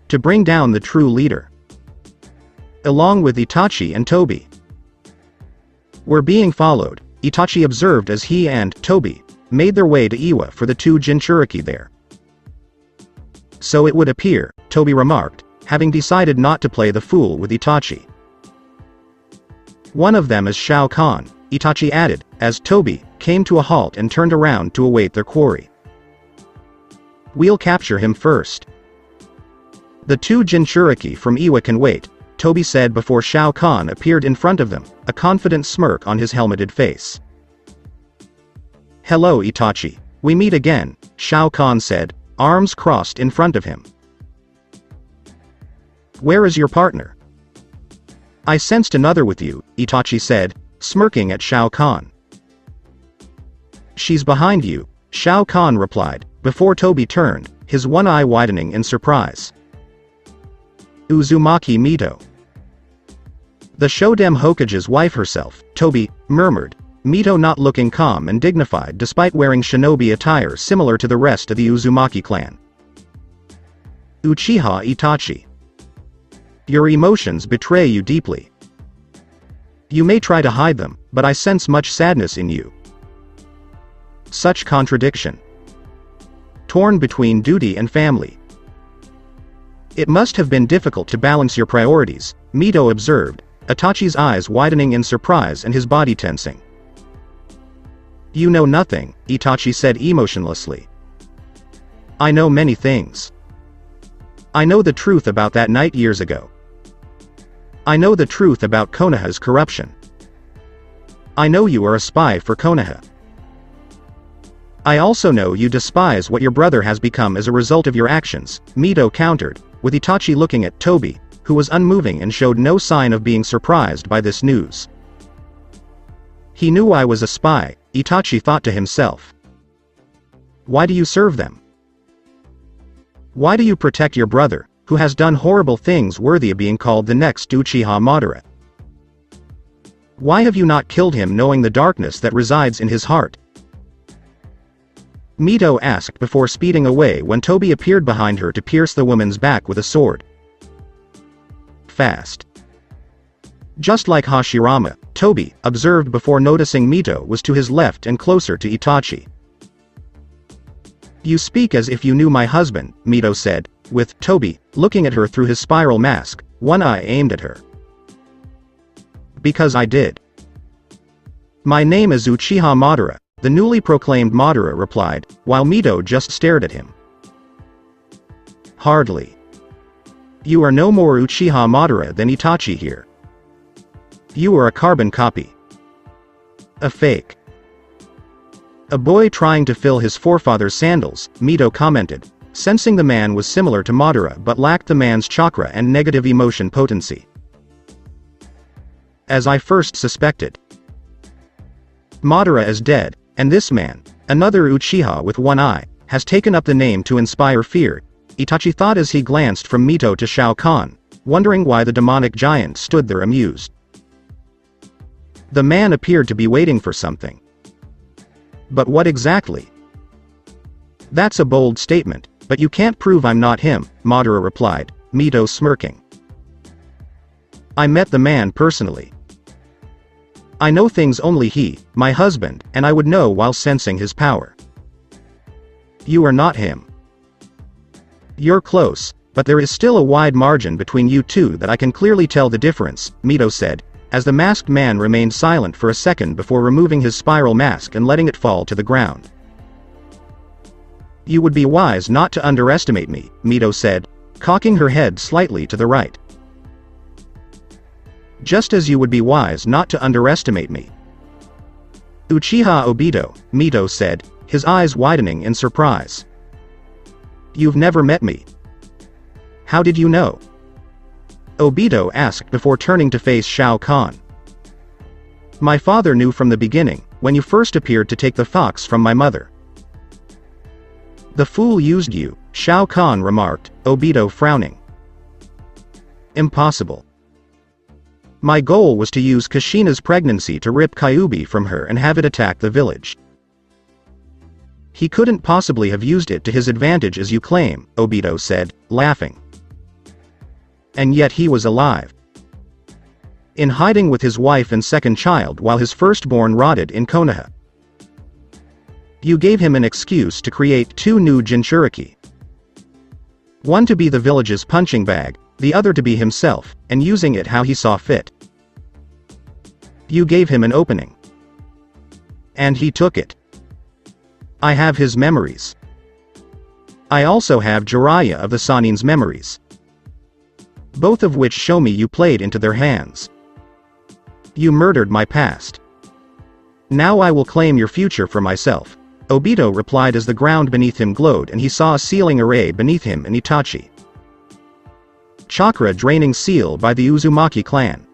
To bring down the true leader. Along with Itachi and Tobi. Were being followed, Itachi observed as he and Tobi made their way to Iwa for the two Jinchuriki there. So it would appear, Tobi remarked, having decided not to play the fool with Itachi. One of them is Shao Kahn, Itachi added, as Tobi came to a halt and turned around to await their quarry. We'll capture him first. The two Jinchuriki from Iwa can wait, Tobi said before Shao Kahn appeared in front of them, a confident smirk on his helmeted face. Hello Itachi, we meet again, Shao Kahn said, arms crossed in front of him. Where is your partner? I sensed another with you, Itachi said, smirking at Shao Kahn. She's behind you, Shao Kahn replied, before Tobi turned, his one eye widening in surprise. Uzumaki Mito. The Shodem Hokage's wife herself, Tobi, murmured, Mito not looking calm and dignified despite wearing shinobi attire similar to the rest of the Uzumaki clan. Uchiha Itachi. Your emotions betray you deeply. You may try to hide them, but I sense much sadness in you. Such contradiction. Torn between duty and family. It must have been difficult to balance your priorities, Mito observed, Itachi's eyes widening in surprise and his body tensing. You know nothing, Itachi said emotionlessly. I know many things. I know the truth about that night years ago. I know the truth about Konoha's corruption. I know you are a spy for Konoha. I also know you despise what your brother has become as a result of your actions, Mito countered, with Itachi looking at Tobi, who was unmoving and showed no sign of being surprised by this news. He knew I was a spy, Itachi thought to himself. Why do you serve them? Why do you protect your brother, who has done horrible things worthy of being called the next Uchiha Madara? Why have you not killed him knowing the darkness that resides in his heart? Mito asked before speeding away when Tobi appeared behind her to pierce the woman's back with a sword. Fast. Just like Hashirama, Tobi observed before noticing Mito was to his left and closer to Itachi. You speak as if you knew my husband, Mito said, with Tobi looking at her through his spiral mask, one eye aimed at her. Because I did. My name is Uchiha Madara, the newly proclaimed Madara replied, while Mito just stared at him. Hardly. You are no more Uchiha Madara than Itachi here. You are a carbon copy. A fake. A boy trying to fill his forefather's sandals, Mito commented, sensing the man was similar to Madara but lacked the man's chakra and negative emotion potency. As I first suspected. Madara is dead, and this man, another Uchiha with one eye, has taken up the name to inspire fear, Itachi thought as he glanced from Mito to Shao Kahn, wondering why the demonic giant stood there amused. The man appeared to be waiting for something. But what exactly? That's a bold statement, but you can't prove I'm not him, Madara replied, Mito smirking. I met the man personally. I know things only he, my husband, and I would know while sensing his power. You are not him. You're close, but there is still a wide margin between you two that I can clearly tell the difference, Mito said, as the masked man remained silent for a second before removing his spiral mask and letting it fall to the ground. You would be wise not to underestimate me, Mito said, cocking her head slightly to the right. Just as you would be wise not to underestimate me. Uchiha Obito, Mito said, his eyes widening in surprise. You've never met me. How did you know? Obito asked before turning to face Shao Kahn. My father knew from the beginning, when you first appeared to take the fox from my mother. The fool used you, Shao Kahn remarked, Obito frowning. Impossible. My goal was to use Kushina's pregnancy to rip Kyuubi from her and have it attack the village. He couldn't possibly have used it to his advantage as you claim, Obito said, laughing. And yet he was alive. In hiding with his wife and second child while his firstborn rotted in Konoha. You gave him an excuse to create 2 new Jinchuriki. One to be the village's punching bag, the other to be himself, and using it how he saw fit. You gave him an opening. And he took it. I have his memories. I also have Jiraiya of the Sanin's memories. Both of which show me you played into their hands. You murdered my past. Now I will claim your future for myself, Obito replied as the ground beneath him glowed and he saw a sealing array beneath him and Itachi. Chakra draining seal by the Uzumaki clan.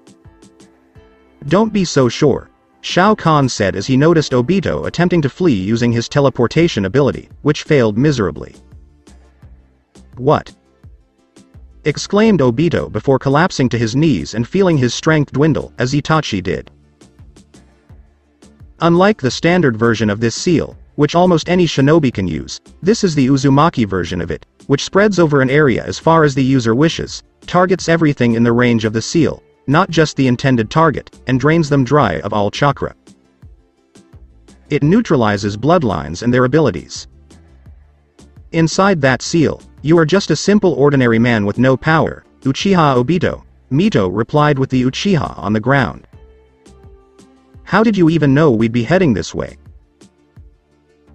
Don't be so sure, Shao Kahn said as he noticed Obito attempting to flee using his teleportation ability, which failed miserably. What? Exclaimed Obito before collapsing to his knees and feeling his strength dwindle, as Itachi did. Unlike the standard version of this seal, which almost any shinobi can use, this is the Uzumaki version of it, which spreads over an area as far as the user wishes, targets everything in the range of the seal, not just the intended target, and drains them dry of all chakra. It neutralizes bloodlines and their abilities. Inside that seal, you are just a simple ordinary man with no power, Uchiha Obito, Mito replied with the Uchiha on the ground. How did you even know we'd be heading this way?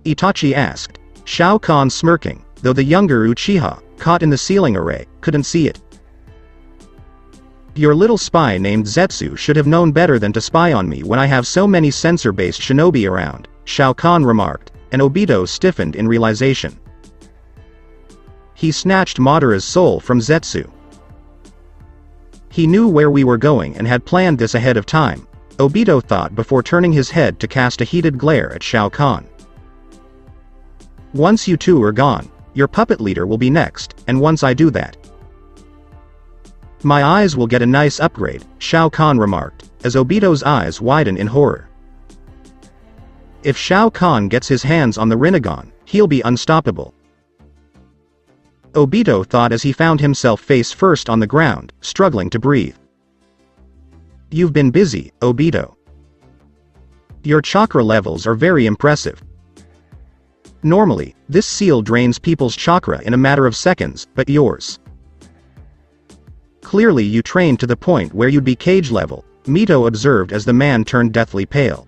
Itachi asked, Shao Kahn smirking, though the younger Uchiha, caught in the sealing array, couldn't see it. Your little spy named Zetsu should have known better than to spy on me when I have so many sensor-based shinobi around, Shao Kahn remarked, and Obito stiffened in realization. He snatched Madara's soul from Zetsu. He knew where we were going and had planned this ahead of time, Obito thought before turning his head to cast a heated glare at Shao Kahn. Once you two are gone, your puppet leader will be next, and once I do that, my eyes will get a nice upgrade, Shao Kahn remarked, as Obito's eyes widen in horror. If Shao Kahn gets his hands on the Rinnegan, he'll be unstoppable. Obito thought as he found himself face first on the ground, struggling to breathe. You've been busy, Obito. Your chakra levels are very impressive. Normally, this seal drains people's chakra in a matter of seconds, but yours. Clearly you trained to the point where you'd be cage level, Mito observed as the man turned deathly pale.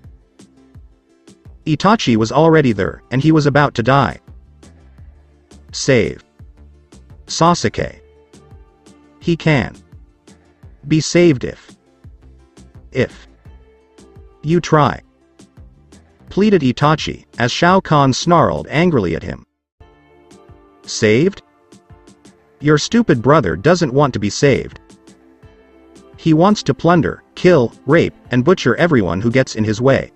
Itachi was already there, and he was about to die. Save Sasuke. He can be saved if you try, pleaded Itachi, as Shao Kahn snarled angrily at him. Saved? Your stupid brother doesn't want to be saved. He wants to plunder, kill, rape, and butcher everyone who gets in his way.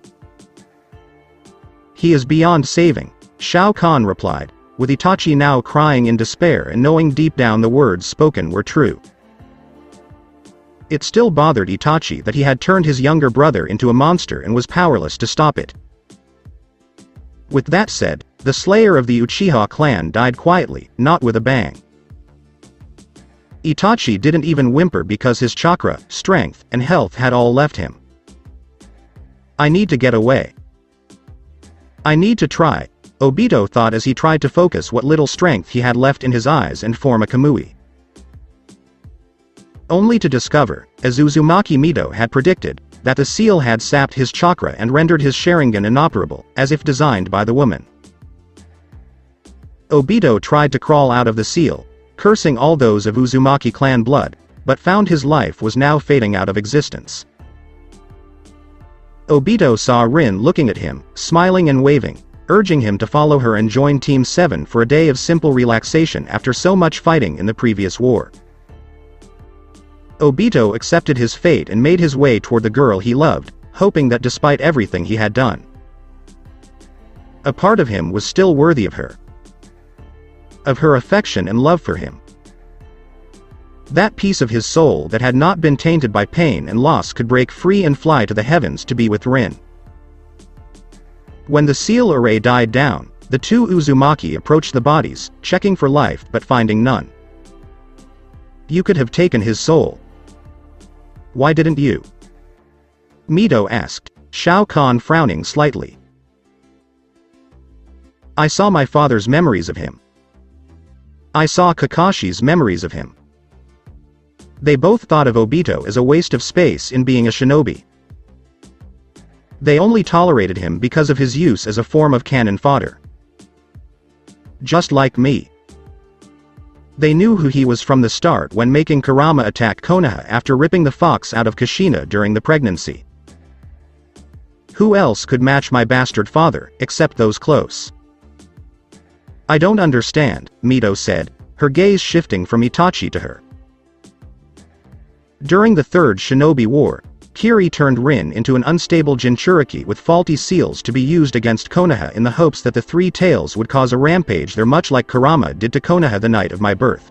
He is beyond saving, Shao Kahn replied, with Itachi now crying in despair and knowing deep down the words spoken were true. It still bothered Itachi that he had turned his younger brother into a monster and was powerless to stop it. With that said, the slayer of the Uchiha clan died quietly, not with a bang. Itachi didn't even whimper because his chakra, strength, and health had all left him. I need to get away. I need to try, Obito thought as he tried to focus what little strength he had left in his eyes and form a kamui. Only to discover, as Uzumaki Mito had predicted, that the seal had sapped his chakra and rendered his Sharingan inoperable, as if designed by the woman. Obito tried to crawl out of the seal, cursing all those of Uzumaki clan blood, but found his life was now fading out of existence. Obito saw Rin looking at him, smiling and waving, urging him to follow her and join Team 7 for a day of simple relaxation after so much fighting in the previous war. Obito accepted his fate and made his way toward the girl he loved, hoping that despite everything he had done, a part of him was still worthy of her affection and love for him. That piece of his soul that had not been tainted by pain and loss could break free and fly to the heavens to be with Rin. When the seal array died down, The two Uzumaki approached the bodies, checking for life but finding none. You could have taken his soul. Why didn't you? Mito asked, Shao Kahn frowning slightly. I saw my father's memories of him. I saw Kakashi's memories of him. They both thought of Obito as a waste of space in being a shinobi. They only tolerated him because of his use as a form of cannon fodder. Just like me. They knew who he was from the start when making Kurama attack Konoha after ripping the fox out of Kushina during the pregnancy. Who else could match my bastard father, except those close? I don't understand, Mito said, her gaze shifting from Itachi to her. During the Third Shinobi War, Kiri turned Rin into an unstable Jinchuriki with faulty seals to be used against Konoha in the hopes that the three tails would cause a rampage there, much like Kurama did to Konoha the night of my birth.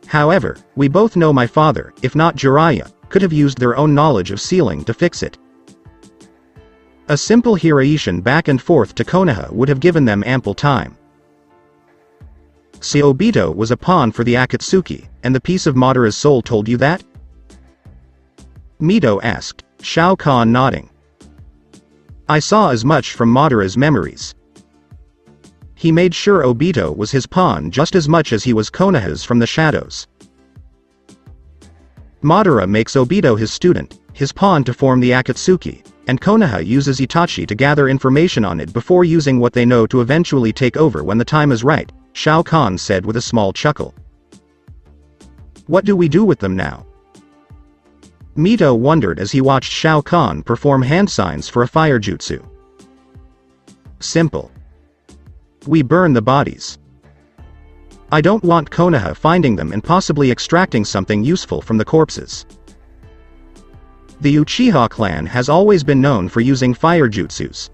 However, we both know my father, if not Jiraiya, could have used their own knowledge of sealing to fix it. A simple Hiraishin back and forth to Konoha would have given them ample time. So Obito was a pawn for the Akatsuki, and the piece of Madara's soul told you that? Mito asked, Shao Kahn nodding. I saw as much from Madara's memories. He made sure Obito was his pawn just as much as he was Konoha's from the shadows. Madara makes Obito his student, his pawn to form the Akatsuki, and Konoha uses Itachi to gather information on it before using what they know to eventually take over when the time is right, Shao Kahn said with a small chuckle. What do we do with them now? Mito wondered as he watched Shao Kahn perform hand signs for a fire jutsu. Simple. We burn the bodies. I don't want Konoha finding them and possibly extracting something useful from the corpses. The Uchiha clan has always been known for using fire jutsus.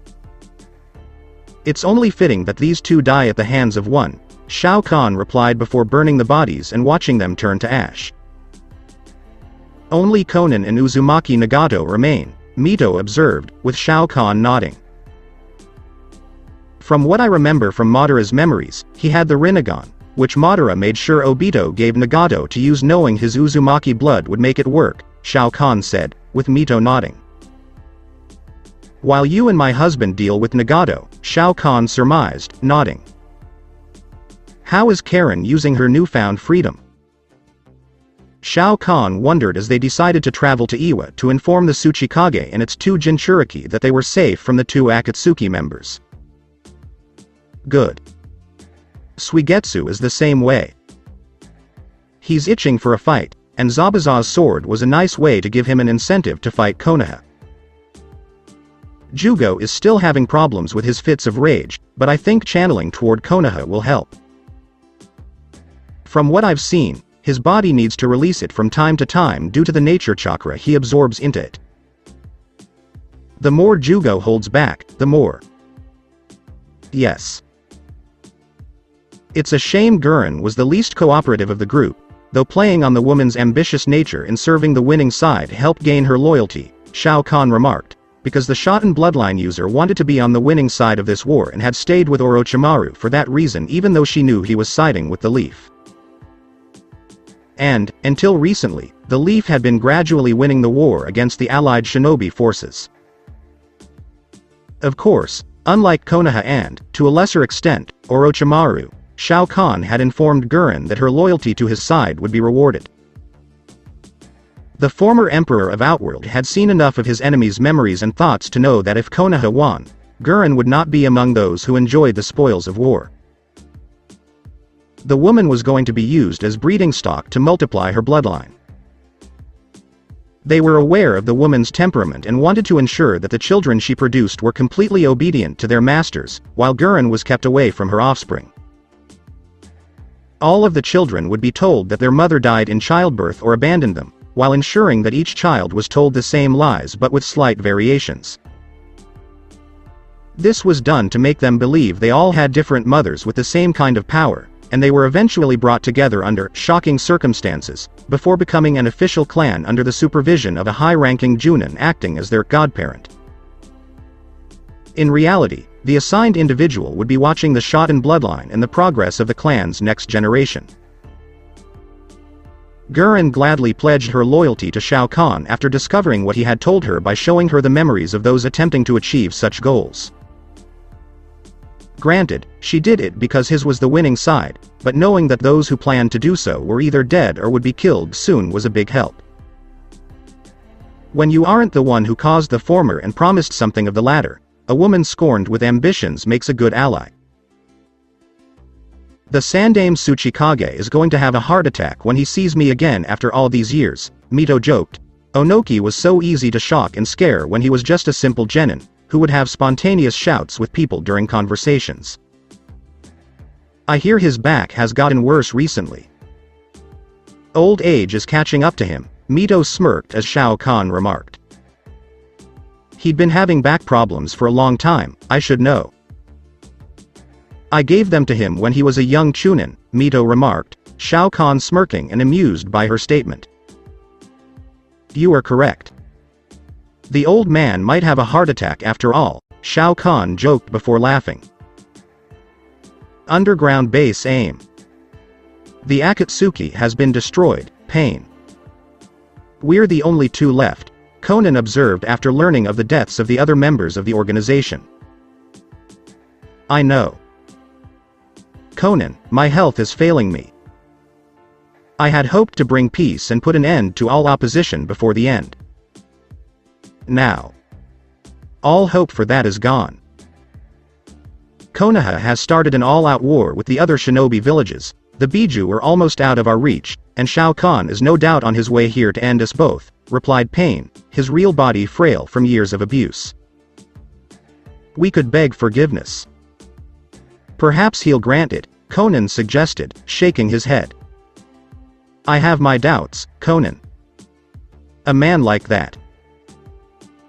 It's only fitting that these two die at the hands of one, Shao Kahn replied before burning the bodies and watching them turn to ash. Only Konan and Uzumaki Nagato remain, Mito observed, with Shao Kahn nodding. From what I remember from Madara's memories, he had the Rinnegan, which Madara made sure Obito gave Nagato to use, knowing his Uzumaki blood would make it work, Shao Kahn said, with Mito nodding. While you and my husband deal with Nagato, Shao Kahn surmised, nodding. How is Karen using her newfound freedom? Shao Kahn wondered as they decided to travel to Iwa to inform the Tsuchikage and its two Jinchuriki that they were safe from the two Akatsuki members. Good. Suigetsu is the same way. He's itching for a fight, and Zabuza's sword was a nice way to give him an incentive to fight Konoha. Jugo is still having problems with his fits of rage, but I think channeling toward Konoha will help. From what I've seen, his body needs to release it from time to time due to the nature chakra he absorbs into it. The more Jugo holds back, the more. Yes. It's a shame Gurren was the least cooperative of the group, though playing on the woman's ambitious nature in serving the winning side helped gain her loyalty, Shao Kahn remarked, because the Shoten bloodline user wanted to be on the winning side of this war and had stayed with Orochimaru for that reason even though she knew he was siding with the Leaf. And, until recently, the Leaf had been gradually winning the war against the allied shinobi forces. Of course, unlike Konoha and, to a lesser extent, Orochimaru, Shao Kahn had informed Gurren that her loyalty to his side would be rewarded. The former emperor of Outworld had seen enough of his enemy's memories and thoughts to know that if Konoha won, Gurren would not be among those who enjoyed the spoils of war. The woman was going to be used as breeding stock to multiply her bloodline. They were aware of the woman's temperament and wanted to ensure that the children she produced were completely obedient to their masters, while Gurren was kept away from her offspring. All of the children would be told that their mother died in childbirth or abandoned them, while ensuring that each child was told the same lies but with slight variations. This was done to make them believe they all had different mothers with the same kind of power, and they were eventually brought together under shocking circumstances, before becoming an official clan under the supervision of a high-ranking Junin acting as their godparent. In reality, the assigned individual would be watching the Shoten bloodline and the progress of the clan's next generation. Gurren gladly pledged her loyalty to Shao Kahn after discovering what he had told her by showing her the memories of those attempting to achieve such goals. Granted, she did it because his was the winning side, but knowing that those who planned to do so were either dead or would be killed soon was a big help. When you aren't the one who caused the former and promised something of the latter, a woman scorned with ambitions makes a good ally. The Sandame Tsuchikage is going to have a heart attack when he sees me again after all these years, Mito joked. Onoki was so easy to shock and scare when he was just a simple genin, who would have spontaneous shouts with people during conversations. I hear his back has gotten worse recently. Old age is catching up to him, Mito smirked as Shao Kahn remarked. He'd been having back problems for a long time, I should know. I gave them to him when he was a young chunin, Mito remarked, Shao Kahn smirking and amused by her statement. You are correct. The old man might have a heart attack after all, Shao Kahn joked before laughing. Underground base aim. The Akatsuki has been destroyed, pain. We're the only two left, Conan observed after learning of the deaths of the other members of the organization. I know. Conan, my health is failing me. I had hoped to bring peace and put an end to all opposition before the end. Now, all hope for that is gone. Konoha has started an all-out war with the other shinobi villages, the Biju are almost out of our reach, and Shao Kahn is no doubt on his way here to end us both, replied Pain, his real body frail from years of abuse. We could beg forgiveness. Perhaps he'll grant it, Conan suggested, shaking his head. I have my doubts, Conan. A man like that.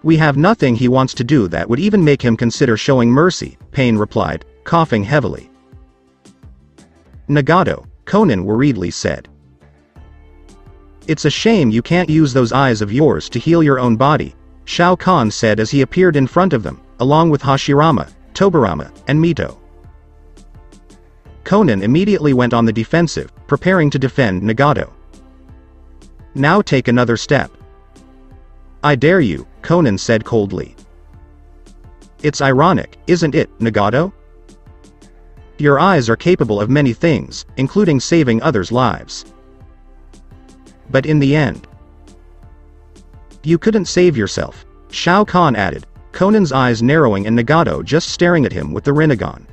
We have nothing he wants to do that would even make him consider showing mercy, Pain replied, coughing heavily. Nagato, Conan worriedly said. It's a shame you can't use those eyes of yours to heal your own body, Shao Kahn said as he appeared in front of them, along with Hashirama, Tobirama, and Mito. Conan immediately went on the defensive, preparing to defend Nagato. Now take another step. I dare you, Conan said coldly. It's ironic, isn't it, Nagato? Your eyes are capable of many things, including saving others' lives. But in the end, you couldn't save yourself, Shao Kahn added, Conan's eyes narrowing and Nagato just staring at him with the Rinnegan.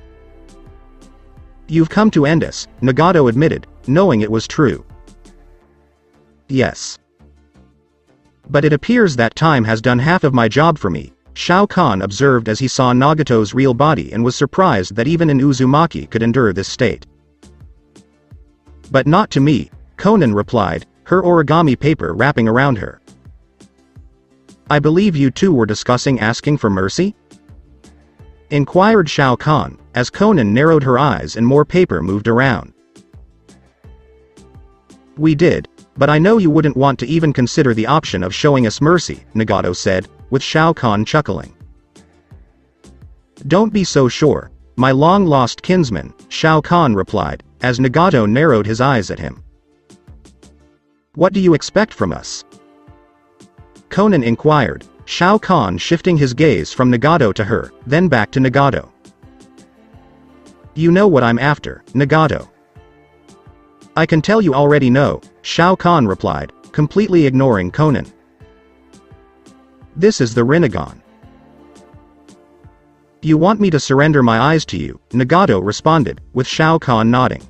You've come to end us, Nagato admitted, knowing it was true. Yes. But it appears that time has done half of my job for me, Shao Kahn observed as he saw Nagato's real body and was surprised that even an Uzumaki could endure this state. But not to me, Conan replied, her origami paper wrapping around her. I believe you two were discussing asking for mercy? Inquired Shao Kahn, as Conan narrowed her eyes and more paper moved around. We did, but I know you wouldn't want to even consider the option of showing us mercy, Nagato said, with Shao Kahn chuckling. Don't be so sure, my long-lost kinsman, Shao Kahn replied, as Nagato narrowed his eyes at him. What do you expect from us? Conan inquired, Shao Kahn shifting his gaze from Nagato to her, then back to Nagato. You know what I'm after, Nagato. I can tell you already know, Shao Kahn replied, completely ignoring Conan. This is the Rinnegan. You want me to surrender my eyes to you, Nagato responded, with Shao Kahn nodding.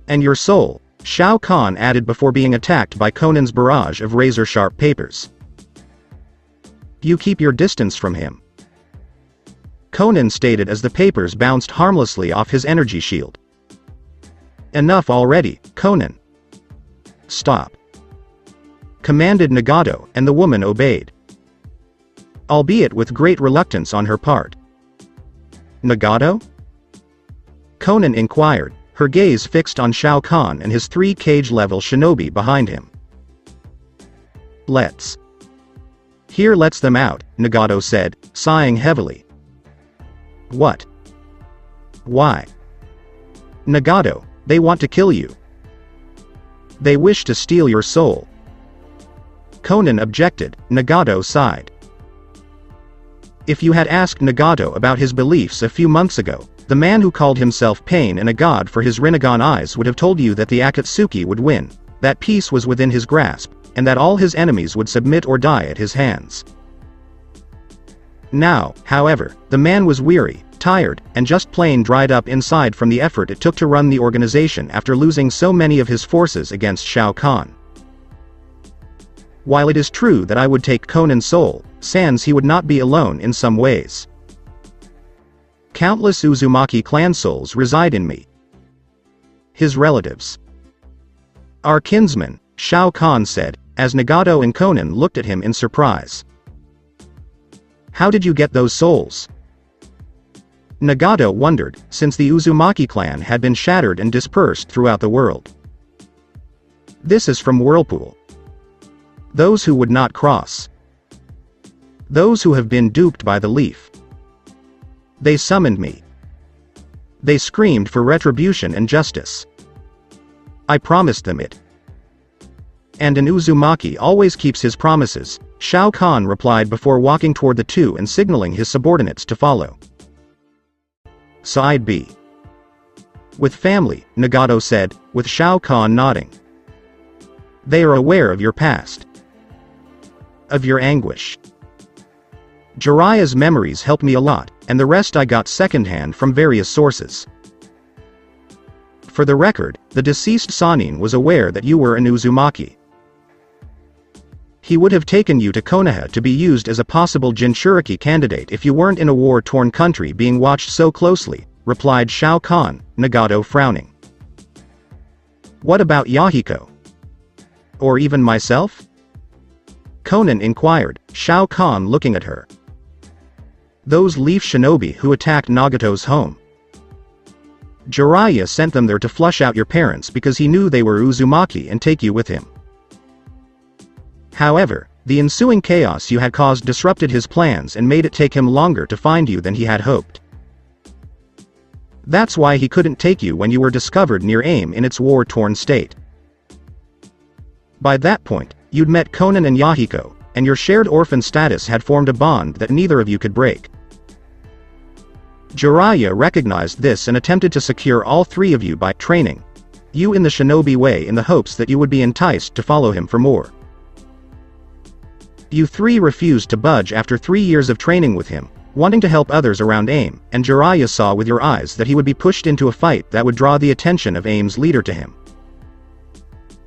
And your soul, Shao Kahn added before being attacked by Conan's barrage of razor-sharp papers. You keep your distance from him. Conan stated as the papers bounced harmlessly off his energy shield. Enough already, Conan. Stop. Commanded Nagato, and the woman obeyed. Albeit with great reluctance on her part. Nagato? Conan inquired, her gaze fixed on Shao Kahn and his 3 cage-level shinobi behind him. Let's. Here lets them out, Nagato said, sighing heavily. What? Why? Nagato, they want to kill you. They wish to steal your soul. Conan objected. Nagato sighed. If you had asked Nagato about his beliefs a few months ago, the man who called himself Pain and a god for his Rinnegan eyes would have told you that the Akatsuki would win, that peace was within his grasp, and that all his enemies would submit or die at his hands. Now, however, the man was weary, tired, and just plain dried up inside from the effort it took to run the organization after losing so many of his forces against Shao Kahn. While it is true that I would take Conan's soul, sans he would not be alone in some ways. Countless Uzumaki clan souls reside in me. His relatives. Our kinsman, Shao Kahn said, as Nagato and Conan looked at him in surprise. How did you get those souls? Nagato wondered, since the Uzumaki clan had been shattered and dispersed throughout the world. This is from Whirlpool. Those who would not cross. Those who have been duped by the leaf. They summoned me. They screamed for retribution and justice. I promised them it. And an Uzumaki always keeps his promises, Shao Kahn replied before walking toward the two and signaling his subordinates to follow. Side B. With family, Nagato said, with Shao Kahn nodding. They are aware of your past. Of your anguish. Jiraiya's memories helped me a lot, and the rest I got secondhand from various sources. For the record, the deceased Sannin was aware that you were an Uzumaki. He would have taken you to Konoha to be used as a possible Jinchuriki candidate if you weren't in a war-torn country being watched so closely, replied Shao Kahn, Nagato frowning. What about Yahiko? Or even myself? Conan inquired, Shao Kahn looking at her. Those leaf shinobi who attacked Nagato's home. Jiraiya sent them there to flush out your parents because he knew they were Uzumaki and take you with him. However, the ensuing chaos you had caused disrupted his plans and made it take him longer to find you than he had hoped. That's why he couldn't take you when you were discovered near AIM in its war-torn state. By that point, you'd met Conan and Yahiko, and your shared orphan status had formed a bond that neither of you could break. Jiraiya recognized this and attempted to secure all three of you by training you in the shinobi way in the hopes that you would be enticed to follow him for more. You three refused to budge after 3 years of training with him, wanting to help others around AIM, and Jiraiya saw with your eyes that he would be pushed into a fight that would draw the attention of AIM's leader to him.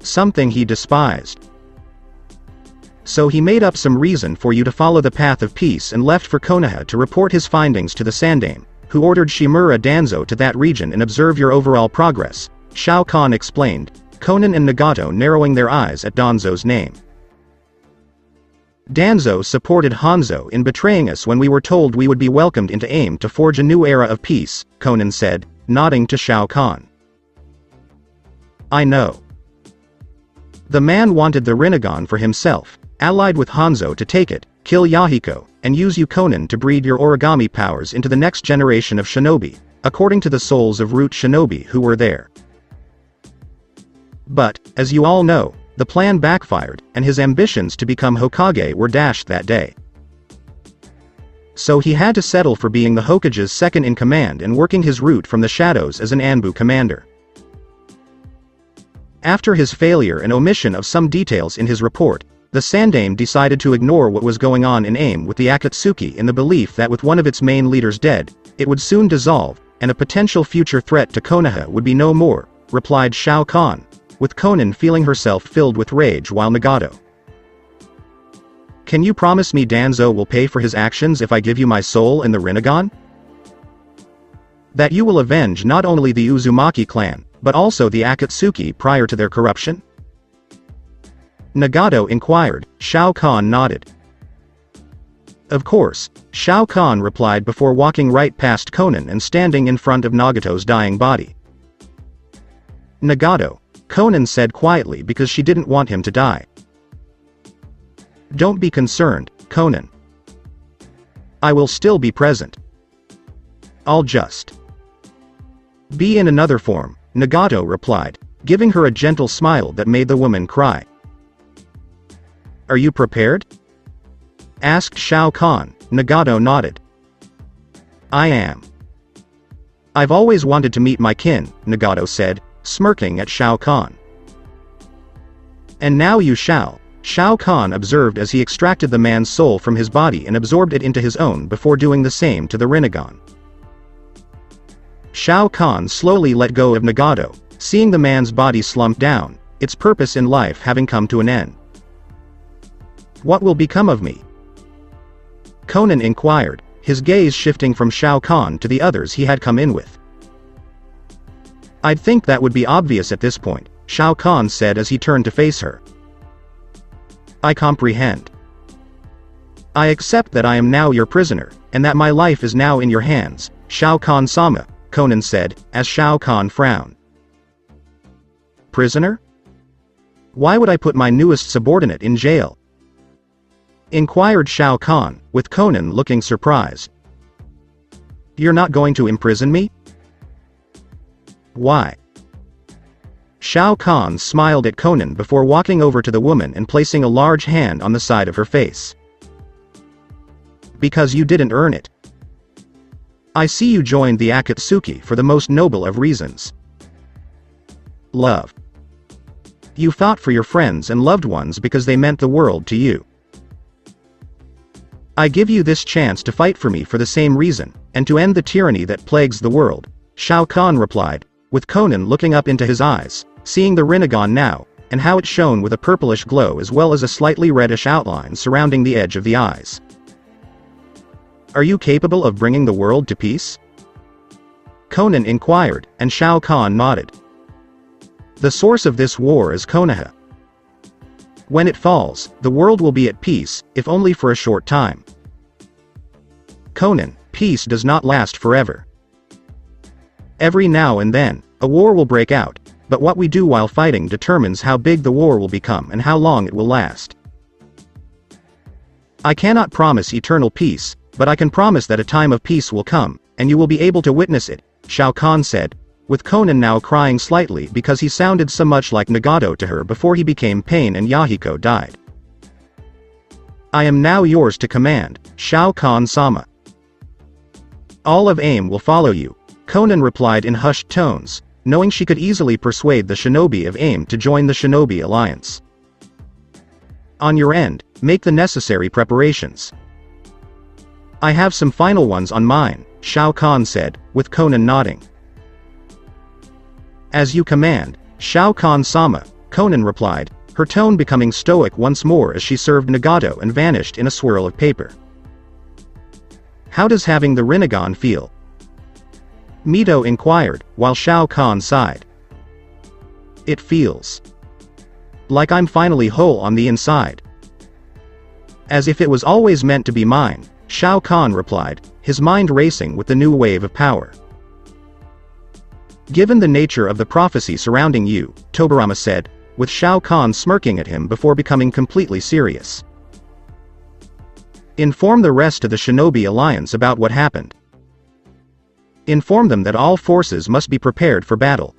Something he despised. So he made up some reason for you to follow the path of peace and left for Konoha to report his findings to the Sandaime, who ordered Shimura Danzo to that region and observe your overall progress, Shao Kahn explained, Conan and Nagato narrowing their eyes at Danzo's name. Danzo supported Hanzo in betraying us when we were told we would be welcomed into AIM to forge a new era of peace, Conan said, nodding to Shao Kahn. I know. The man wanted the Rinnegan for himself, allied with Hanzo to take it, kill Yahiko, and use you Conan to breed your origami powers into the next generation of shinobi, according to the souls of root shinobi who were there. But, as you all know, the plan backfired, and his ambitions to become Hokage were dashed that day. So he had to settle for being the Hokage's second-in-command and working his route from the shadows as an Anbu commander. After his failure and omission of some details in his report, the Sandaime decided to ignore what was going on in AIM with the Akatsuki in the belief that with one of its main leaders dead, it would soon dissolve, and a potential future threat to Konoha would be no more, replied Shao Kahn, with Conan feeling herself filled with rage while Nagato. Can you promise me Danzo will pay for his actions if I give you my soul and the Rinnegan? That you will avenge not only the Uzumaki clan, but also the Akatsuki prior to their corruption? Nagato inquired. Shao Kahn nodded. Of course, Shao Kahn replied before walking right past Conan and standing in front of Nagato's dying body. Nagato, Conan said quietly because she didn't want him to die. Don't be concerned, Conan. I will still be present. I'll just be in another form, Nagato replied, giving her a gentle smile that made the woman cry. Are you prepared? Asked Shao Kahn. Nagato nodded. I am. I've always wanted to meet my kin, Nagato said, smirking at Shao Kahn. And now you shall, Shao Kahn observed as he extracted the man's soul from his body and absorbed it into his own before doing the same to the Rinnegan. Shao Kahn slowly let go of Nagato, seeing the man's body slump down, its purpose in life having come to an end. What will become of me? Conan inquired, his gaze shifting from Shao Kahn to the others he had come in with. I'd think that would be obvious at this point, Shao Kahn said as he turned to face her. I comprehend. I accept that I am now your prisoner, and that my life is now in your hands, Shao Kahn-sama, Conan said, as Shao Kahn frowned. Prisoner? Why would I put my newest subordinate in jail? Inquired Shao Kahn, with Conan looking surprised. You're not going to imprison me? Why? Shao Kahn smiled at Conan before walking over to the woman and placing a large hand on the side of her face. Because you didn't earn it. I see you joined the Akatsuki for the most noble of reasons. Love. You fought for your friends and loved ones because they meant the world to you. I give you this chance to fight for me for the same reason, and to end the tyranny that plagues the world, Shao Kahn replied, with Conan looking up into his eyes, seeing the Rinnegan now, and how it shone with a purplish glow as well as a slightly reddish outline surrounding the edge of the eyes. Are you capable of bringing the world to peace? Conan inquired, and Shao Kahn nodded. The source of this war is Konoha. When it falls, the world will be at peace, if only for a short time. Conan, peace does not last forever. Every now and then, a war will break out, but what we do while fighting determines how big the war will become and how long it will last. I cannot promise eternal peace, but I can promise that a time of peace will come, and you will be able to witness it, Shao Kahn said, with Conan now crying slightly because he sounded so much like Nagato to her before he became Pain and Yahiko died. I am now yours to command, Shao Kahn-sama. All of AIM will follow you, Conan replied in hushed tones, knowing she could easily persuade the shinobi of AIM to join the Shinobi Alliance. On your end, make the necessary preparations. I have some final ones on mine, Shao Kahn said, with Conan nodding. As you command, Shao Kahn-sama, Conan replied, her tone becoming stoic once more as she served Nagato and vanished in a swirl of paper. How does having the Rinnegan feel? Mito inquired, while Shao Kahn sighed. It feels like I'm finally whole on the inside. As if it was always meant to be mine, Shao Kahn replied, his mind racing with the new wave of power. Given the nature of the prophecy surrounding you, Tobirama said, with Shao Kahn smirking at him before becoming completely serious. Inform the rest of the Shinobi Alliance about what happened. Inform them that all forces must be prepared for battle.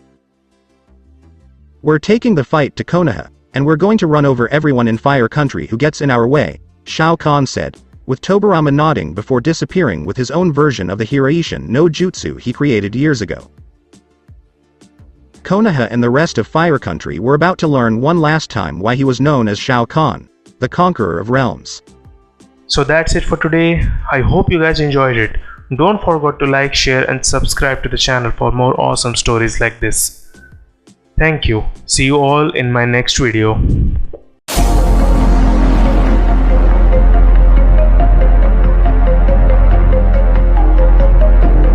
We're taking the fight to Konoha, and we're going to run over everyone in Fire Country who gets in our way, Shao Kahn said, with Tobirama nodding before disappearing with his own version of the Hiraishin no Jutsu he created years ago. Konoha and the rest of Fire Country were about to learn one last time why he was known as Shao Kahn, the Conqueror of Realms. So that's it for today. I hope you guys enjoyed it. Don't forget to like, share and subscribe to the channel for more awesome stories like this. Thank you. See you all in my next video.